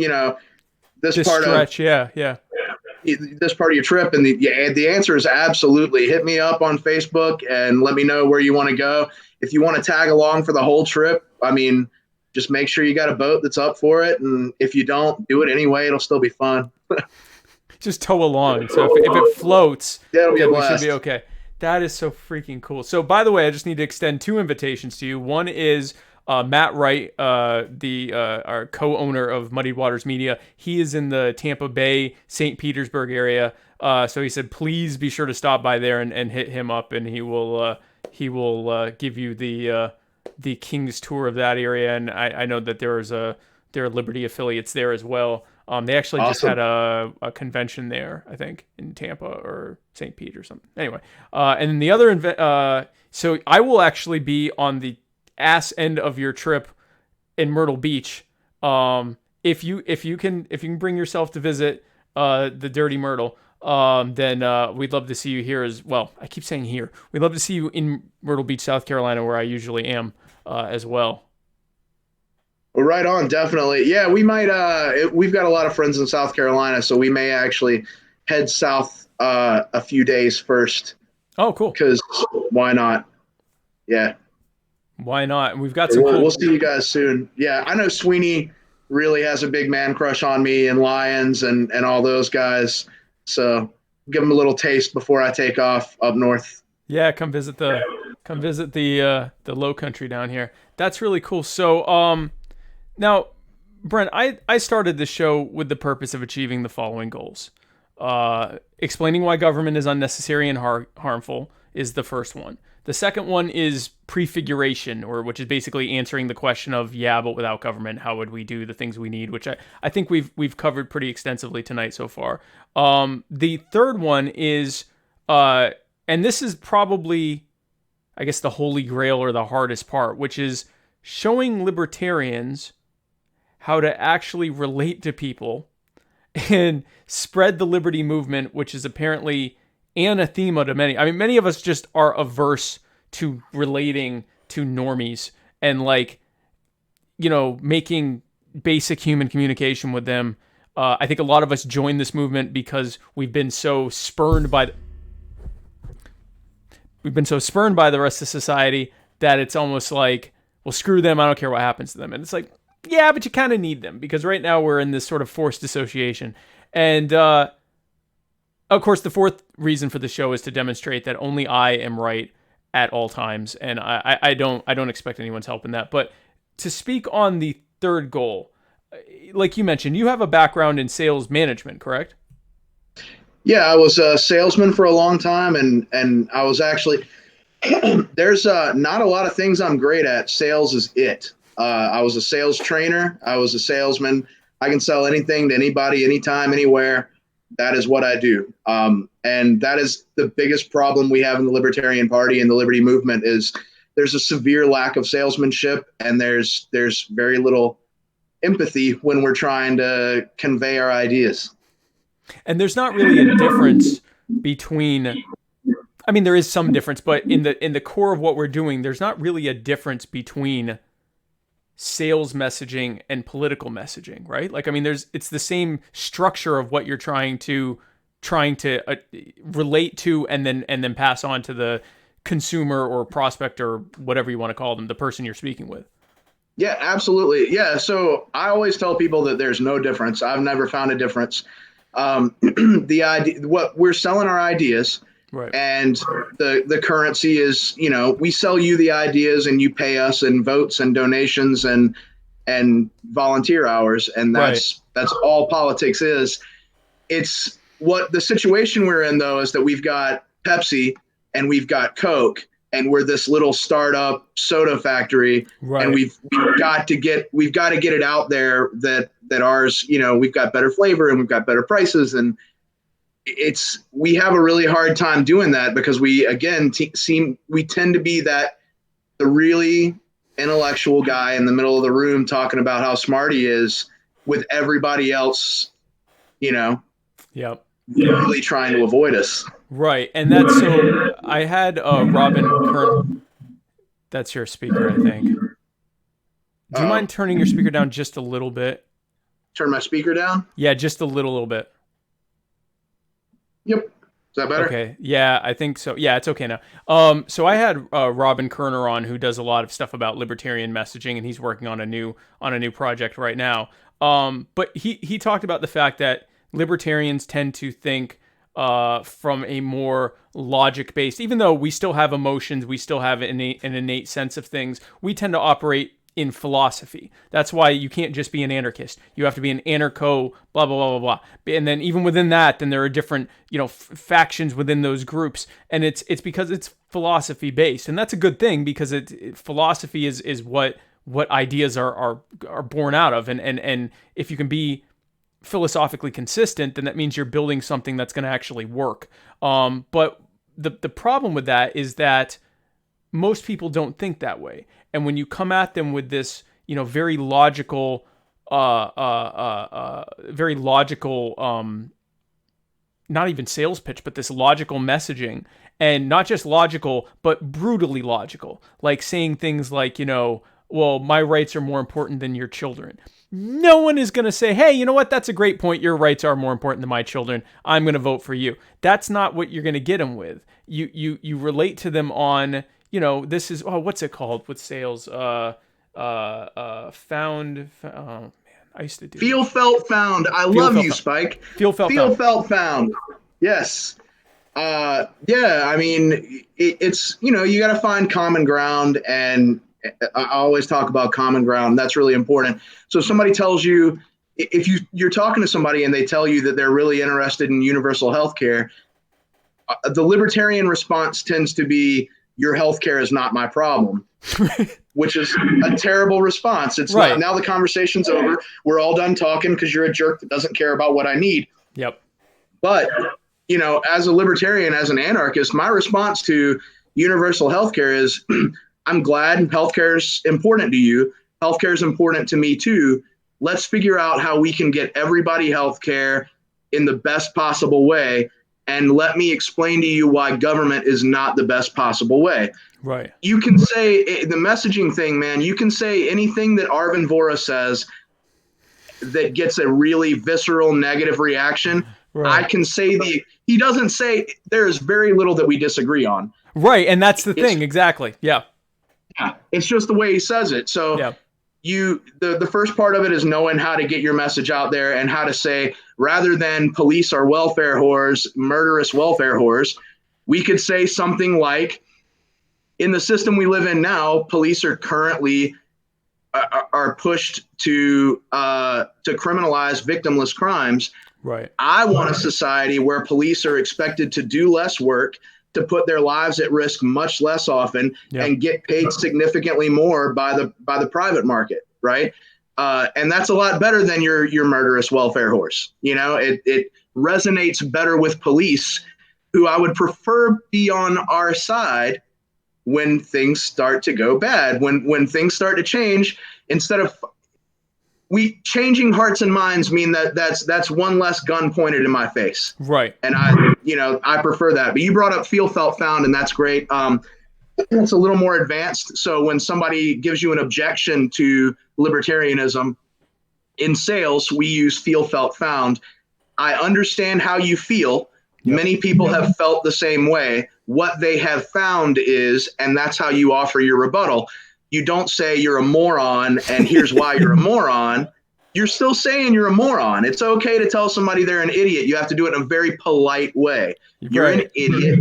this part stretch? Yeah. of this part of your trip? And the answer is absolutely. Hit me up on Facebook and let me know where you want to go. If you want to tag along for the whole trip, I mean, just make sure you got a boat that's up for it. And if you don't, do it anyway. It'll still be fun. Just tow along. So if it floats, It'll be a then we should blast. be okay. That is so freaking cool. So by the way, I just need to extend 2 invitations to you. One is Matt Wright, our co-owner of Muddy Waters Media. He is in the Tampa Bay, St. Petersburg area. So he said, please be sure to stop by there and hit him up, and he will give you the King's tour of that area. And I know that there are Liberty affiliates there as well. They actually just had a convention there, I think, in Tampa or St. Pete or something. Anyway, and then the other so I will actually be on the ass end of your trip in Myrtle Beach. If you can bring yourself to visit the Dirty Myrtle, then we'd love to see you here as well. I keep saying here. We'd love to see you in Myrtle Beach, South Carolina, where I usually am as well. Well, right on, definitely. Yeah, we might. We've got a lot of friends in South Carolina, so we may actually head south a few days first. Oh, cool. Because why not? Yeah. Why not? We've got some. We'll see you guys soon. Yeah, I know Sweeney really has a big man crush on me, and Lions and all those guys. So give them a little taste before I take off up north. Yeah, come visit the low country down here. That's really cool. So now, Brent, I started this show with the purpose of achieving the following goals. Explaining why government is unnecessary and harmful is the first one. The second one is prefiguration, which is basically answering the question of, yeah, but without government, how would we do the things we need? Which I think we've covered pretty extensively tonight so far. The third one is, and this is probably, I guess, the holy grail or the hardest part, which is showing libertarians how to actually relate to people and spread the liberty movement, which is apparently anathema to many. I mean, many of us just are averse to relating to normies and making basic human communication with them. I think a lot of us joined this movement because we've been so spurned by the rest of society that it's almost like, well, screw them. I don't care what happens to them. And it's like, yeah, but you kind of need them because right now we're in this sort of forced dissociation. And, of course, the fourth reason for the show is to demonstrate that only I am right at all times. And I don't expect anyone's help in that. But to speak on the third goal, like you mentioned, you have a background in sales management, correct? Yeah, I was a salesman for a long time. And I was actually, there's not a lot of things I'm great at. Sales is it. I was a sales trainer. I was a salesman. I can sell anything to anybody, anytime, anywhere. That is what I do. And that is the biggest problem we have in the Libertarian Party and the Liberty Movement is there's a severe lack of salesmanship and there's very little empathy when we're trying to convey our ideas. And there's not really a difference between, I mean, there is some difference, but in the core of what we're doing, there's not really a difference between sales messaging and political messaging, right? Like, I mean, it's the same structure of what you're trying to relate to and then pass on to the consumer or prospect or whatever you want to call them, the person you're speaking with. Yeah, absolutely. Yeah. So I always tell people that there's no difference. I've never found a difference. The idea, what we're selling our ideas. Right. And the currency is, we sell you the ideas and you pay us in votes and donations and volunteer hours. And that's all politics is. It's what the situation we're in, though, is that we've got Pepsi and we've got Coke and we're this little startup soda factory. Right. And we've got to get it out there that ours, we've got better flavor and we've got better prices. And we have a really hard time doing that because we, again, we tend to be the really intellectual guy in the middle of the room talking about how smart he is with everybody else, Yep. really trying to avoid us. Right. And that's so I had Robin Kern. That's your speaker, I think. Do you mind turning your speaker down just a little bit? Turn my speaker down? Yeah, just a little bit. Yep. Is that better? Okay. Yeah, I think so. Yeah, it's okay now. So I had Robin Kerner on, who does a lot of stuff about libertarian messaging, and he's working on a new project right now. But he talked about the fact that libertarians tend to think from a more logic based, even though we still have emotions, we still have an innate sense of things. We tend to operate in philosophy. That's why you can't just be an anarchist. You have to be an anarcho, blah, blah, blah, blah, blah. And then even within that, then there are different, factions within those groups. And it's because it's philosophy based. And that's a good thing, because philosophy is what ideas are born out of. And if you can be philosophically consistent, then that means you're building something that's going to actually work. But the problem with that is that most people don't think that way. And when you come at them with this, very logical, not even sales pitch, but this logical messaging, and not just logical, but brutally logical, like saying things like, well, my rights are more important than your children. No one is going to say, hey, you know what? That's a great point. Your rights are more important than my children. I'm going to vote for you. That's not what you're going to get them with. You relate to them on, this is, what's it called with sales? I used to do Feel, felt, found. I love you, Spike. Feel, felt, found. Yes. Yeah, I mean, it's, you got to find common ground, and I always talk about common ground. That's really important. So if somebody tells you, if you're talking to somebody and they tell you that they're really interested in universal health care, the libertarian response tends to be, your health care is not my problem, which is a terrible response. It's right. Not, now the conversation's over. We're all done talking because you're a jerk that doesn't care about what I need. Yep. But, as a libertarian, as an anarchist, my response to universal health care is, I'm glad healthcare is important to you. Healthcare is important to me too. Let's figure out how we can get everybody healthcare in the best possible way. And let me explain to you why government is not the best possible way. Right. You can say the messaging thing, man. You can say anything that Arvin Vohra says that gets a really visceral negative reaction. Right. I can say he doesn't say, there is very little that we disagree on. Right. And that's the thing. Exactly. Yeah. Yeah, it's just the way he says it. So yeah. The first part of it is knowing how to get your message out there, and how to say, rather than police are welfare whores, murderous welfare whores, we could say something like, in the system we live in now, police are currently are pushed to criminalize victimless crimes. Right. I want a society where police are expected to do less work, to put their lives at risk much less often, and get paid significantly more by the private market, right? And that's a lot better than your murderous welfare horse. It resonates better with police, who I would prefer be on our side when things start to go bad, when things start to change. Instead of changing hearts and minds mean that's one less gun pointed in my face. Right. And I prefer that. But you brought up feel, felt, found, and that's great. It's a little more advanced. So when somebody gives you an objection to libertarianism, in sales, we use feel, felt, found. I understand how you feel. Yep. Many people have felt the same way. What they have found is, and that's how you offer your rebuttal. You don't say you're a moron and here's why you're a moron. You're still saying you're a moron. It's okay to tell somebody they're an idiot. You have to do it in a very polite way. You're an idiot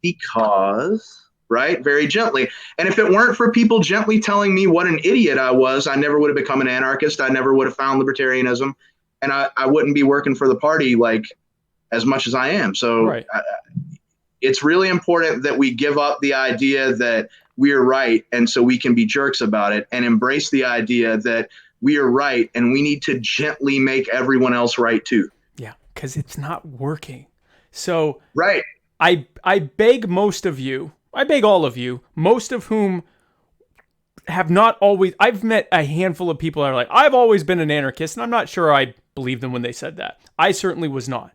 because, right? Very gently. And if it weren't for people gently telling me what an idiot I was, I never would have become an anarchist. I never would have found libertarianism. And I wouldn't be working for the party like as much as I am. So it's really important that we give up the idea that we are right, and so we can be jerks about it, and embrace the idea that we are right, and we need to gently make everyone else right too. Yeah, because it's not working. So right. I beg most of you, I beg all of you, most of whom have not always, I've met a handful of people that are like, I've always been an anarchist, and I'm not sure I believed them when they said that. I certainly was not.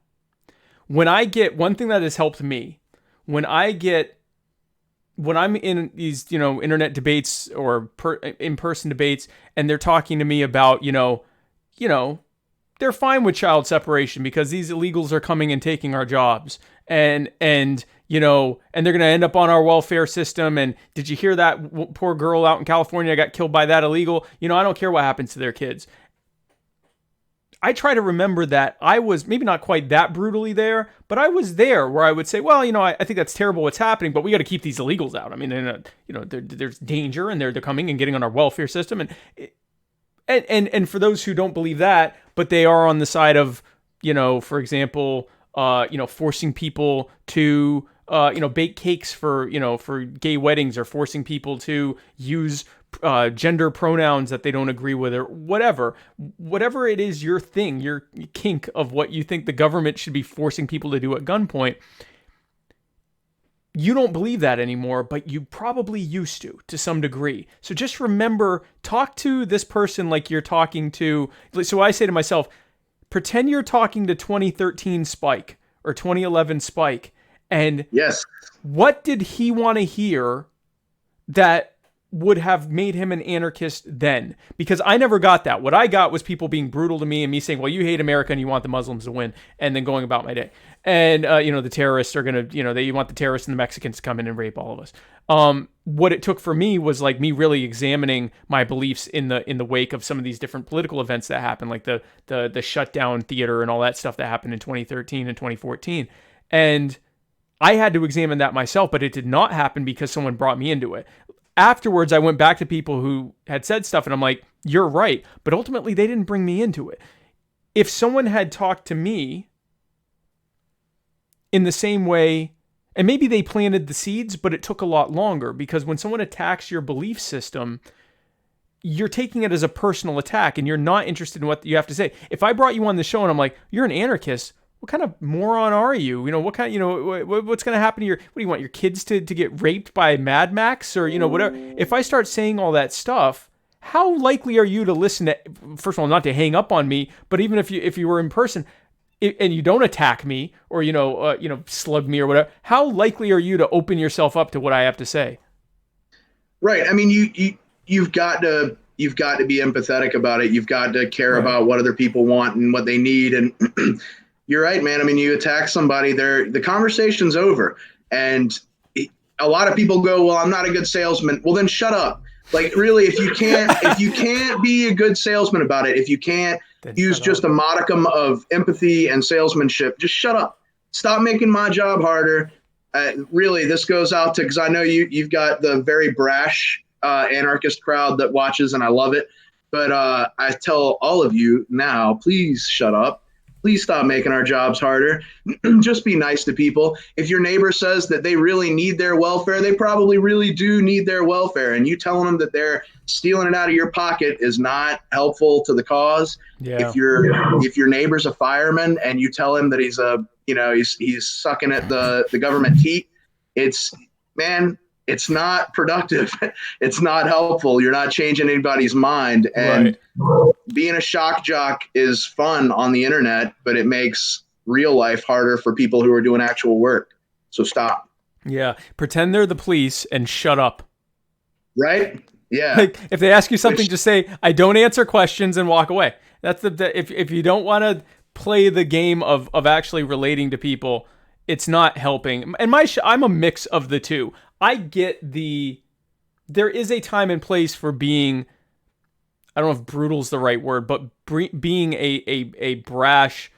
when I get one thing that has helped me, when I'm in these, internet debates or in-person debates, and they're talking to me about, they're fine with child separation because these illegals are coming and taking our jobs, and they're going to end up on our welfare system. And did you hear that poor girl out in California got killed by that illegal? I don't care what happens to their kids. I try to remember that I was maybe not quite that brutally there, but I was there where I would say, well, I think that's terrible what's happening, but we got to keep these illegals out. I mean, there's danger, and they're coming and getting on our welfare system, and for those who don't believe that, but they are on the side of, for example, forcing people to, bake cakes for gay weddings, or forcing people to use gender pronouns that they don't agree with, or whatever it is, your thing, your kink of what you think the government should be forcing people to do at gunpoint. You don't believe that anymore, but you probably used to some degree. So just remember, talk to this person like you're talking to. So I say to myself, pretend you're talking to 2013 Spike or 2011 Spike. And yes, what did he want to hear that would have made him an anarchist then? Because I never got that. What I got was people being brutal to me and me saying, well, you hate America and you want the Muslims to win, and then going about my day. And, the terrorists are going to, you want the terrorists and the Mexicans to come in and rape all of us. What it took for me was like me really examining my beliefs in the wake of some of these different political events that happened, like the shutdown theater and all that stuff that happened in 2013 and 2014. And I had to examine that myself, but it did not happen because someone brought me into it. Afterwards, I went back to people who had said stuff, and I'm like, you're right. But ultimately, they didn't bring me into it. If someone had talked to me in the same way, and maybe they planted the seeds, but it took a lot longer, because when someone attacks your belief system, you're taking it as a personal attack, and you're not interested in what you have to say. If I brought you on the show and I'm like, you're an anarchist, what kind of moron are you? What kind, what's going to happen to what do you want, your kids to get raped by Mad Max, or, whatever? If I start saying all that stuff, how likely are you to listen to, first of all, not to hang up on me, but even if you were in person and you don't attack me or, slug me or whatever, how likely are you to open yourself up to what I have to say? Right. I mean, you've got to be empathetic about it. You've got to care about what other people want and what they need. And you're right, man. I mean, you attack somebody, the conversation's over. And a lot of people go, well, I'm not a good salesman. Well, then shut up. Like, really, if you can't be a good salesman about it, if you can't use just a modicum of empathy and salesmanship, just shut up. Stop making my job harder. Really, this goes out to, because I know you've got the very brash anarchist crowd that watches, and I love it. But I tell all of you now, please shut up. Please stop making our jobs harder. Just be nice to people. If your neighbor says that they really need their welfare, they probably really do need their welfare. And you telling them that they're stealing it out of your pocket is not helpful to the cause. Yeah. If your neighbor's a fireman and you tell him that he's sucking at the government teat, it's not productive. It's not helpful. You're not changing anybody's mind. And being a shock jock is fun on the internet, but it makes real life harder for people who are doing actual work. So stop. Yeah. Pretend they're the police and shut up. Right? Yeah. Like, if they ask you something, just say, I don't answer questions, and walk away. That's if you don't want to play the game of actually relating to people, it's not helping. And I'm a mix of the two. I get there is a time and place for being, I don't know if brutal's the right word, but being a brash,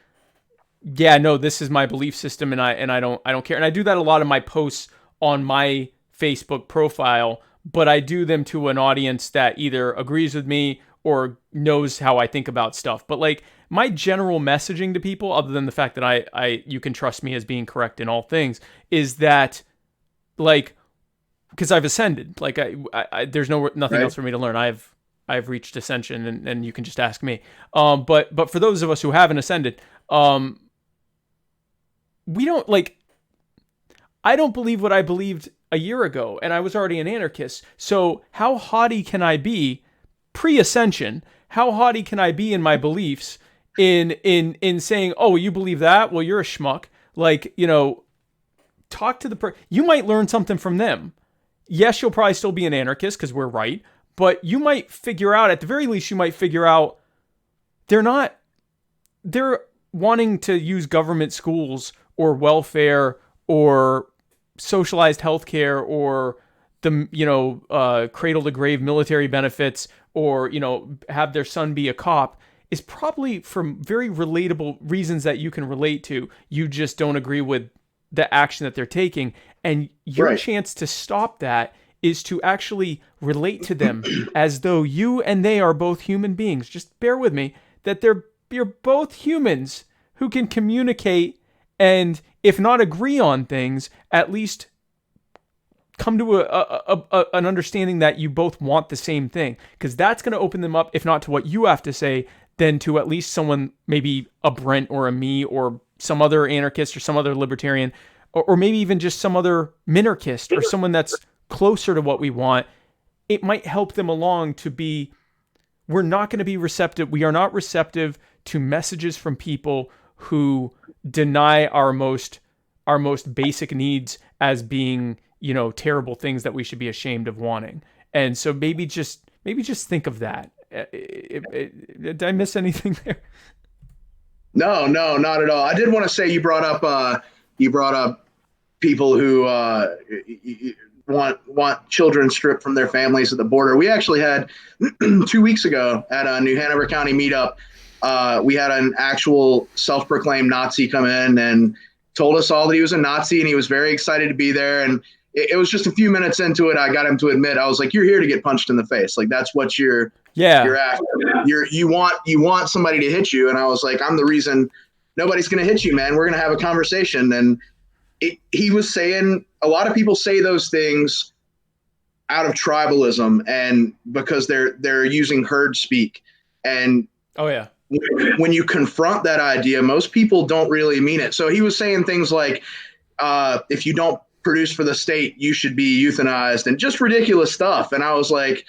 yeah, no, this is my belief system, and I don't care. And I do that a lot in my posts on my Facebook profile, but I do them to an audience that either agrees with me or knows how I think about stuff. But like, my general messaging to people, other than the fact that you can trust me as being correct in all things, is that, like, because I've ascended, like there's nothing else for me to learn. I've reached ascension, and you can just ask me. But for those of us who haven't ascended, we don't, like, I don't believe what I believed a year ago, and I was already an anarchist. So how haughty can I be pre-ascension? How haughty can I be in my beliefs in saying, oh, you believe that? Well, you're a schmuck. Like, talk to you might learn something from them. Yes, you'll probably still be an anarchist because we're right, but you might figure out, at the very least, they're wanting to use government schools or welfare or socialized healthcare or the, cradle to grave military benefits or, have their son be a cop is probably for very relatable reasons that you can relate to. You just don't agree with the action that they're taking. And your chance to stop that is to actually relate to them as though you and they are both human beings. Just bear with me that you're both humans who can communicate and, if not agree on things, at least come to an understanding that you both want the same thing. Because that's going to open them up, if not to what you have to say, then to at least someone, maybe a Brent or a me or some other anarchist or some other libertarian, or maybe even just some other minarchist or someone that's closer to what we want. It might help them along to be, we're not going to be receptive. We are not receptive to messages from people who deny our most basic needs as being, terrible things that we should be ashamed of wanting. And so maybe just think of that. Did I miss anything there? No, not at all. I did want to say you brought up people who want children stripped from their families at the border. We actually had 2 weeks ago at a New Hanover County meetup. We had an actual self-proclaimed Nazi come in and told us all that he was a Nazi, and he was very excited to be there. And it was just a few minutes into it, I got him to admit, I was like, "You're here to get punched in the face. Like, that's what you're after. You want somebody to hit you." And I was like, "I'm the reason nobody's going to hit you, man. We're going to have a conversation." And he was saying, a lot of people say those things out of tribalism and because they're using herd speak. And when you confront that idea, most people don't really mean it. So he was saying things like, if you don't produce for the state, you should be euthanized, and just ridiculous stuff. And I was like,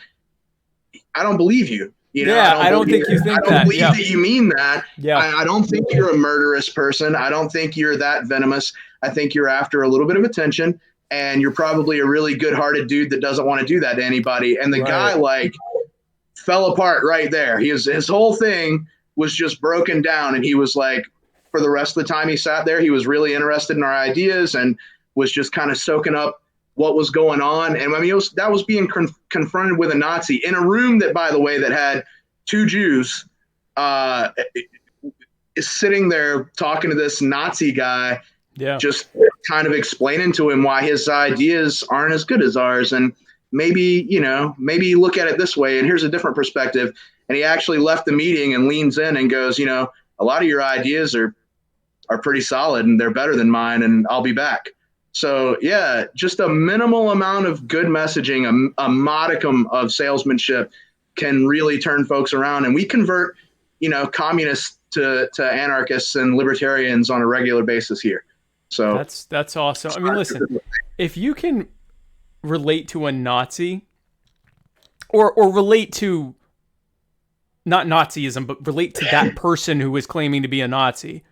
I don't believe you. I don't think you think that. I don't believe that you mean that. Yeah. I don't think you're a murderous person. I don't think you're that venomous. I think you're after a little bit of attention, and you're probably a really good-hearted dude that doesn't want to do that to anybody. And the guy fell apart right there. His whole thing was just broken down, and he was like, for the rest of the time he sat there, he was really interested in our ideas and was just kind of soaking up what was going on. And I mean, that was being confronted with a Nazi in a room that, by the way, that had two Jews is sitting there talking to this Nazi guy, just kind of explaining to him why his ideas aren't as good as ours. And maybe look at it this way. And here's a different perspective. And he actually left the meeting and leans in and goes, a lot of your ideas are pretty solid and they're better than mine, and I'll be back. So yeah, just a minimal amount of good messaging, a modicum of salesmanship can really turn folks around. And we convert, communists to anarchists and libertarians on a regular basis here. So that's awesome. I mean, listen, if you can relate to a Nazi or relate to not Nazism, but relate to that person who is claiming to be a Nazi.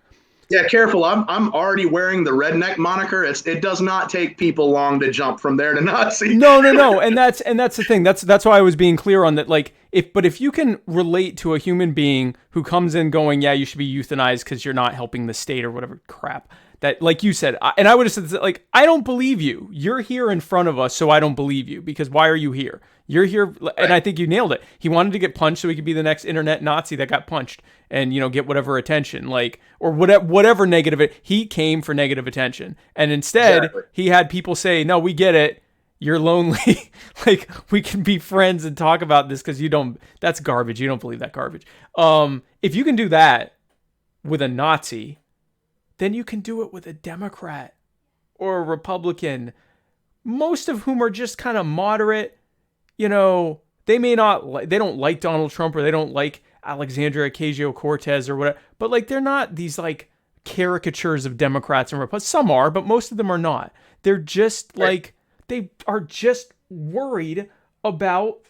Yeah, careful. I'm already wearing the redneck moniker. It does not take people long to jump from there to Nazi. No. And that's the thing. That's why I was being clear on that. Like, if you can relate to a human being who comes in going, yeah, you should be euthanized because you're not helping the state or whatever crap. That, like you said, and I would have said, like, I don't believe you. You're here in front of us, so I don't believe you, because why are you here? You're here, and I think you nailed it. He wanted to get punched so he could be the next internet Nazi that got punched and, get whatever attention, like, or whatever negative. He came for negative attention, and instead he had people say, no, we get it. You're lonely. Like, we can be friends and talk about this because that's garbage. You don't believe that garbage. If you can do that with a Nazi, then you can do it with a Democrat or a Republican, most of whom are just kind of moderate. They don't like Donald Trump, or they don't like Alexandria Ocasio-Cortez or whatever, but like, they're not these like caricatures of Democrats and Republicans. Some are, but most of them are not. They're just like, they are just worried about,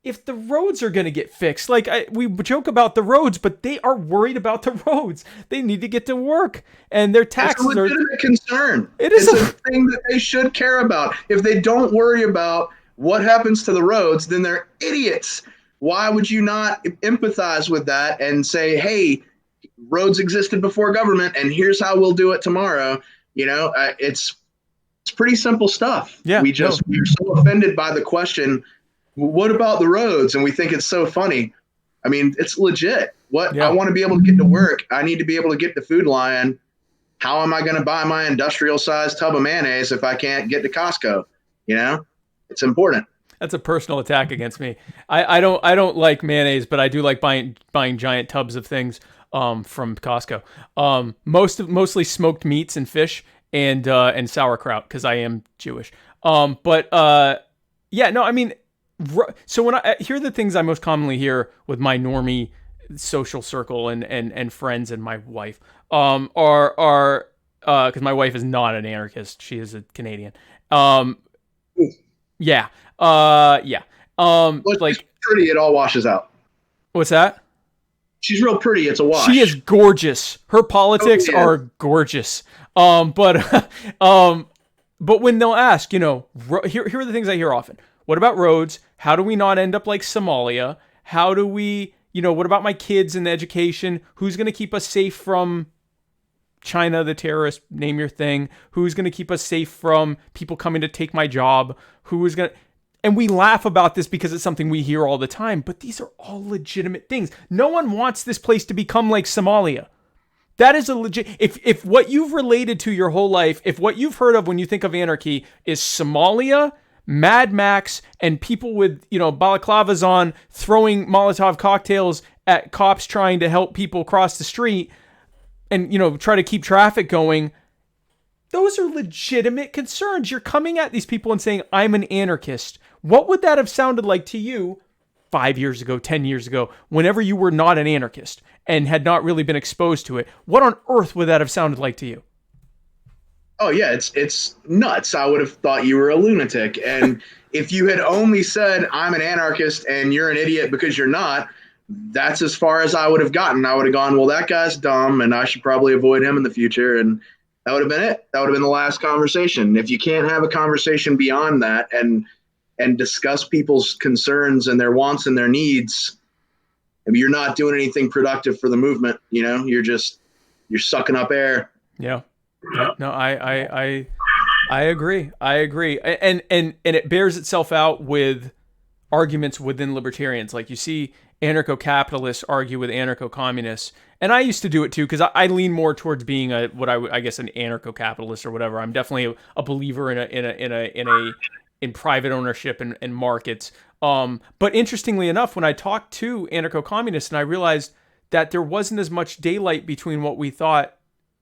if the roads are going to get fixed, like we joke about the roads, but they are worried about the roads. They need to get to work, and their taxes it's a legitimate concern. It's a thing that they should care about. If they don't worry about what happens to the roads, then they're idiots. Why would you not empathize with that and say, hey, roads existed before government, and here's how we'll do it tomorrow? It's pretty simple stuff. Yeah, we're so offended by the question, what about the roads? And we think it's so funny. I mean, it's legit. I want to be able to get to work. I need to be able to get to Food Lion. How am I going to buy my industrial sized tub of mayonnaise if I can't get to Costco? It's important. That's a personal attack against me. I don't like mayonnaise, but I do like buying giant tubs of things from Costco. Mostly smoked meats and fish and sauerkraut, because I am Jewish. So when here are the things I most commonly hear with my normie social circle and friends and my wife are because my wife is not an anarchist, she is a Canadian. Well, like pretty, it all washes out. What's that? She's real pretty. It's a wash. She is gorgeous. Her politics are gorgeous. But when they'll ask, here are the things I hear often. What about roads? How do we not end up like Somalia? How do we, what about my kids and education? Who's going to keep us safe from China, the terrorist, name your thing? Who's going to keep us safe from people coming to take my job? And we laugh about this because it's something we hear all the time, but these are all legitimate things. No one wants this place to become like Somalia. That is a legit, if what you've related to your whole life, if what you've heard of when you think of anarchy is Somalia, Mad Max, and people with, balaclavas on throwing Molotov cocktails at cops trying to help people cross the street and, try to keep traffic going, those are legitimate concerns. You're coming at these people and saying, I'm an anarchist. What would that have sounded like to you 5 years ago, 10 years ago, whenever you were not an anarchist and had not really been exposed to it? What on earth would that have sounded like to you? Oh yeah, it's nuts. I would have thought you were a lunatic. And if you had only said, I'm an anarchist and you're an idiot because you're not, that's as far as I would have gotten. I would have gone, well, that guy's dumb and I should probably avoid him in the future. And that would have been it. That would have been the last conversation. If you can't have a conversation beyond that and discuss people's concerns and their wants and their needs, I mean, you're not doing anything productive for the movement. You're sucking up air. Yeah. No, I agree. And it bears itself out with arguments within libertarians. Like you see anarcho-capitalists argue with anarcho-communists. And I used to do it too, because I lean more towards being I guess an anarcho-capitalist or whatever. I'm definitely a believer in private ownership and markets. But interestingly enough, when I talked to anarcho-communists and I realized that there wasn't as much daylight between what we thought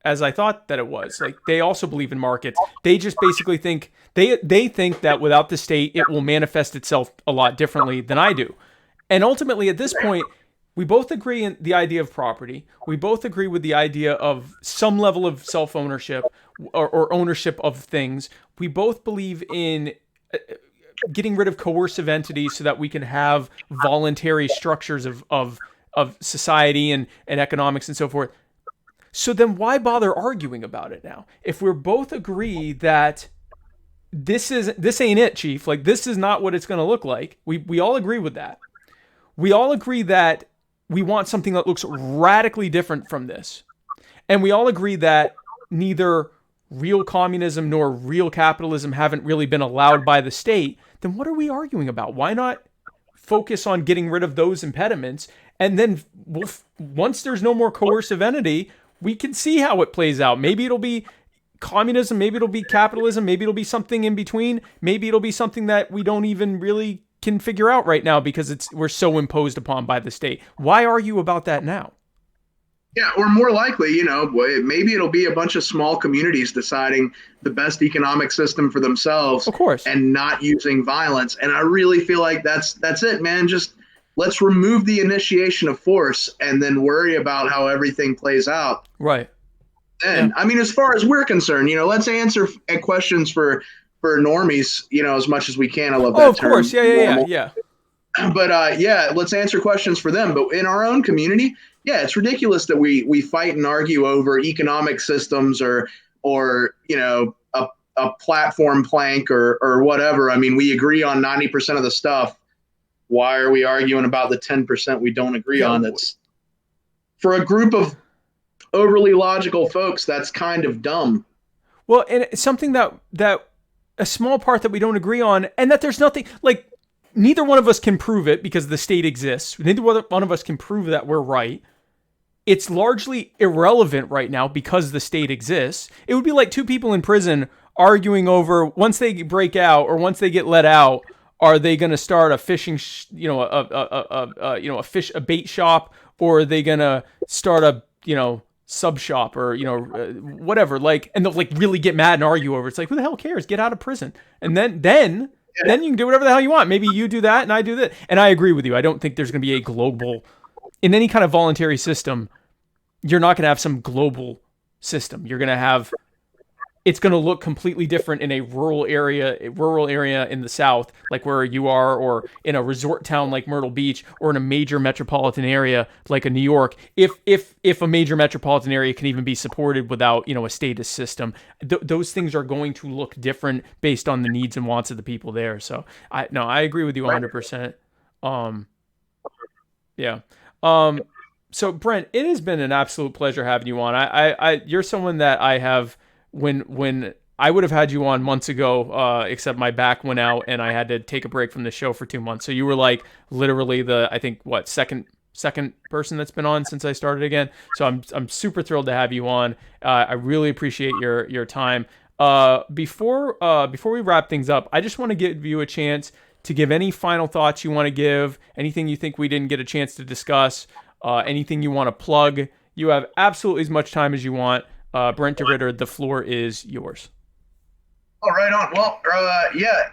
as I thought that it was. Like, they also believe in markets. They just basically think they think that without the state, it will manifest itself a lot differently than I do. And ultimately, at this point, we both agree in the idea of property. We both agree with the idea of some level of self-ownership or ownership of things. We both believe in getting rid of coercive entities so that we can have voluntary structures of society and economics and so forth. So then why bother arguing about it now? If we're both agree that this ain't it, Chief, like this is not what it's going to look like. We all agree with that. We all agree that we want something that looks radically different from this. And we all agree that neither real communism nor real capitalism haven't really been allowed by the state. Then what are we arguing about? Why not focus on getting rid of those impediments? And then once there's no more coercive entity, we can see how it plays out. Maybe it'll be communism, maybe it'll be capitalism, maybe it'll be something in between, maybe it'll be something that we don't even really can figure out right now because we're so imposed upon by the state. Why argue about that now? Yeah, or more likely, maybe it'll be a bunch of small communities deciding the best economic system for themselves, of course, and not using violence. And I really feel like that's it, man. Just let's remove the initiation of force and then worry about how everything plays out. Right. And yeah. I mean, as far as we're concerned, let's answer questions for normies, as much as we can. I love that term. Of course. Yeah. But yeah, let's answer questions for them. But in our own community, yeah, it's ridiculous that we fight and argue over economic systems or a platform plank or whatever. I mean, we agree on 90% of the stuff. Why are we arguing about the 10% we don't agree on? That's for a group of overly logical folks. That's kind of dumb. Well, and it's something that a small part that we don't agree on, and that there's nothing like neither one of us can prove it because the state exists. Neither one of us can prove that we're right. It's largely irrelevant right now because the state exists. It would be like two people in prison arguing over once they break out or once they get let out, are they going to start a fishing, a bait shop, or are they going to start a, sub shop or, whatever, like, and they'll like really get mad and argue over it. It's like, who the hell cares? Get out of prison. And then you can do whatever the hell you want. Maybe you do that and I do that. And I agree with you. I don't think there's going to be a global, in any kind of voluntary system, you're not going to have some global system. You're going to have, it's going to look completely different in a rural area in the South, like where you are, or in a resort town like Myrtle Beach, or in a major metropolitan area like a New York. If a major metropolitan area can even be supported without, a statist system, those things are going to look different based on the needs and wants of the people there. So I agree with you 100%. Yeah. So Brent, it has been an absolute pleasure having you on. You're someone that I have, when I would have had you on months ago, except my back went out and I had to take a break from the show for 2 months. So you were like literally second person that's been on since I started again. So I'm super thrilled to have you on. I really appreciate your time. Before we wrap things up, I just want to give you a chance to give any final thoughts you want to give, anything you think we didn't get a chance to discuss, anything you want to plug. You have absolutely as much time as you want. Brent DeRidder, the floor is yours. Oh, right on. Well, yeah.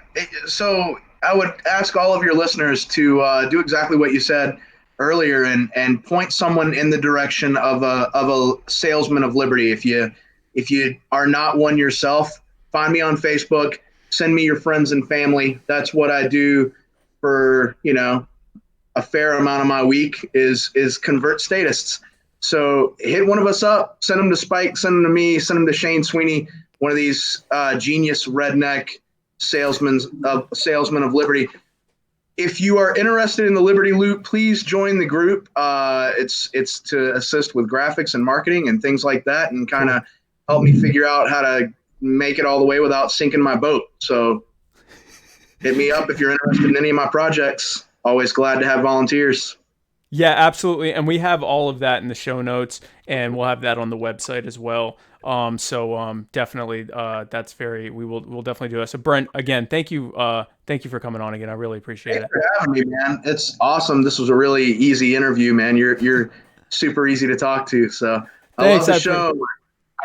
So I would ask all of your listeners to do exactly what you said earlier and point someone in the direction of a salesman of liberty. If you are not one yourself, find me on Facebook. Send me your friends and family. That's what I do for a fair amount of my week is convert statists. So hit one of us up, send them to Spike, send them to me, send them to Shane Sweeney, one of these genius redneck salesmen of liberty. If you are interested in the Liberty Loop, please join the group. It's to assist with graphics and marketing and things like that, and kind of help me figure out how to make it all the way without sinking my boat. So hit me up if you're interested in any of my projects. Always glad to have volunteers. Yeah, absolutely. And we have all of that in the show notes, and we'll have that on the website as well. Definitely, we'll definitely do that. So Brent, again, thank you for coming on again. I really appreciate it. Thanks for having me, man. It's awesome. This was a really easy interview, man. You're super easy to talk to. So I love the show.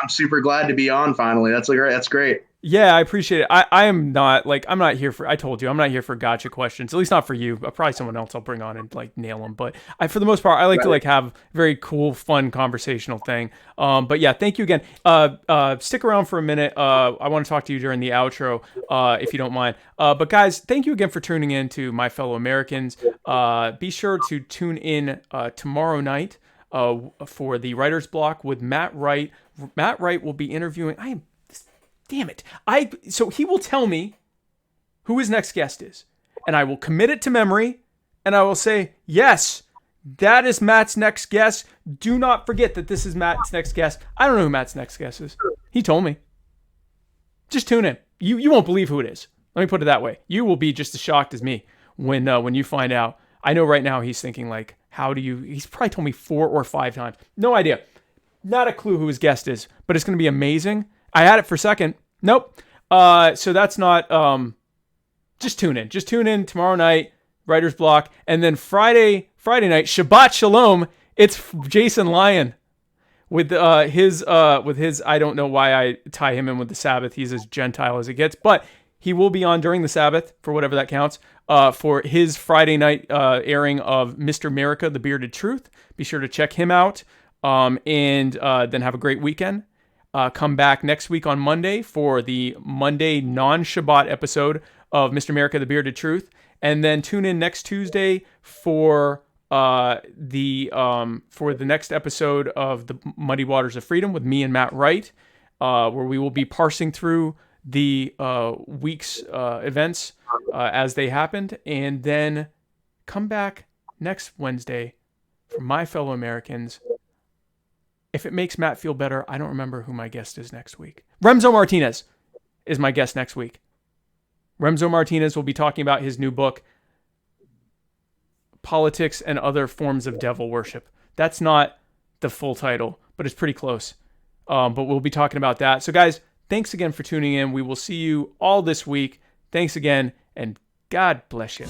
I'm super glad to be on finally. That's great. Yeah, I appreciate it. I'm not here for, I told you, I'm not here for gotcha questions, at least not for you. Probably someone else I'll bring on and like nail them. But for the most part, I like to like have very cool, fun conversational thing. But yeah, thank you again. Stick around for a minute. I want to talk to you during the outro, if you don't mind. But guys, thank you again for tuning in to My Fellow Americans. Be sure to tune in tomorrow night for the Writer's Block with Matt Wright. Matt Wright will be interviewing. Damn it. So he will tell me who his next guest is, and I will commit it to memory, and I will say, yes, that is Matt's next guest. Do not forget that this is Matt's next guest. I don't know who Matt's next guest is. He told me. Just tune in. You won't believe who it is. Let me put it that way. You will be just as shocked as me when you find out. I know right now he's thinking like, he's probably told me 4 or 5 times. No idea. Not a clue who his guest is, but it's going to be amazing. I had it for a second. Nope. So that's not, just tune in. Just tune in tomorrow night, Writer's Block. And then Friday night, Shabbat Shalom. It's Jason Lyon with his, I don't know why I tie him in with the Sabbath. He's as Gentile as it gets, but he will be on during the Sabbath for whatever that counts, for his Friday night, airing of Mr. America, The Bearded Truth. Be sure to check him out. And then have a great weekend. Come back next week on Monday for the Monday non-Shabbat episode of Mr. America, the Bearded Truth. And then tune in next Tuesday for the next episode of the Muddy Waters of Freedom with me and Matt Wright, where we will be parsing through the week's events as they happened, and then come back next Wednesday for my fellow Americans. If it makes Matt feel better, I don't remember who my guest is next week. Remzo Martinez is my guest next week. Remzo Martinez will be talking about his new book, Politics and Other Forms of Devil Worship. That's not the full title, but it's pretty close. But we'll be talking about that. So guys, thanks again for tuning in. We will see you all this week. Thanks again, and God bless you.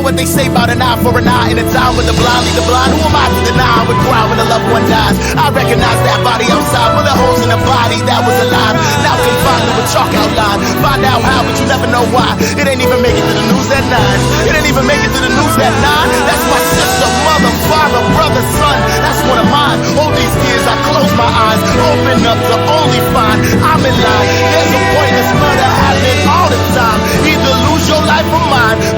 They say about an eye for an eye in a time when the blind lead the blind. Who am I to deny? I would cry when a loved one dies. I recognize that body outside, but the holes in the body that was alive. Now confined to a chalk outline. Find out how, but you never know why. It ain't even make it to the news at 9. It ain't even make it to the news at 9. That's my sister, mother, father, brother, son. That's one of mine. All these years I close my eyes, open up to only find I'm in line. There's a pointless murder happening all the time. Either lose your life or mine.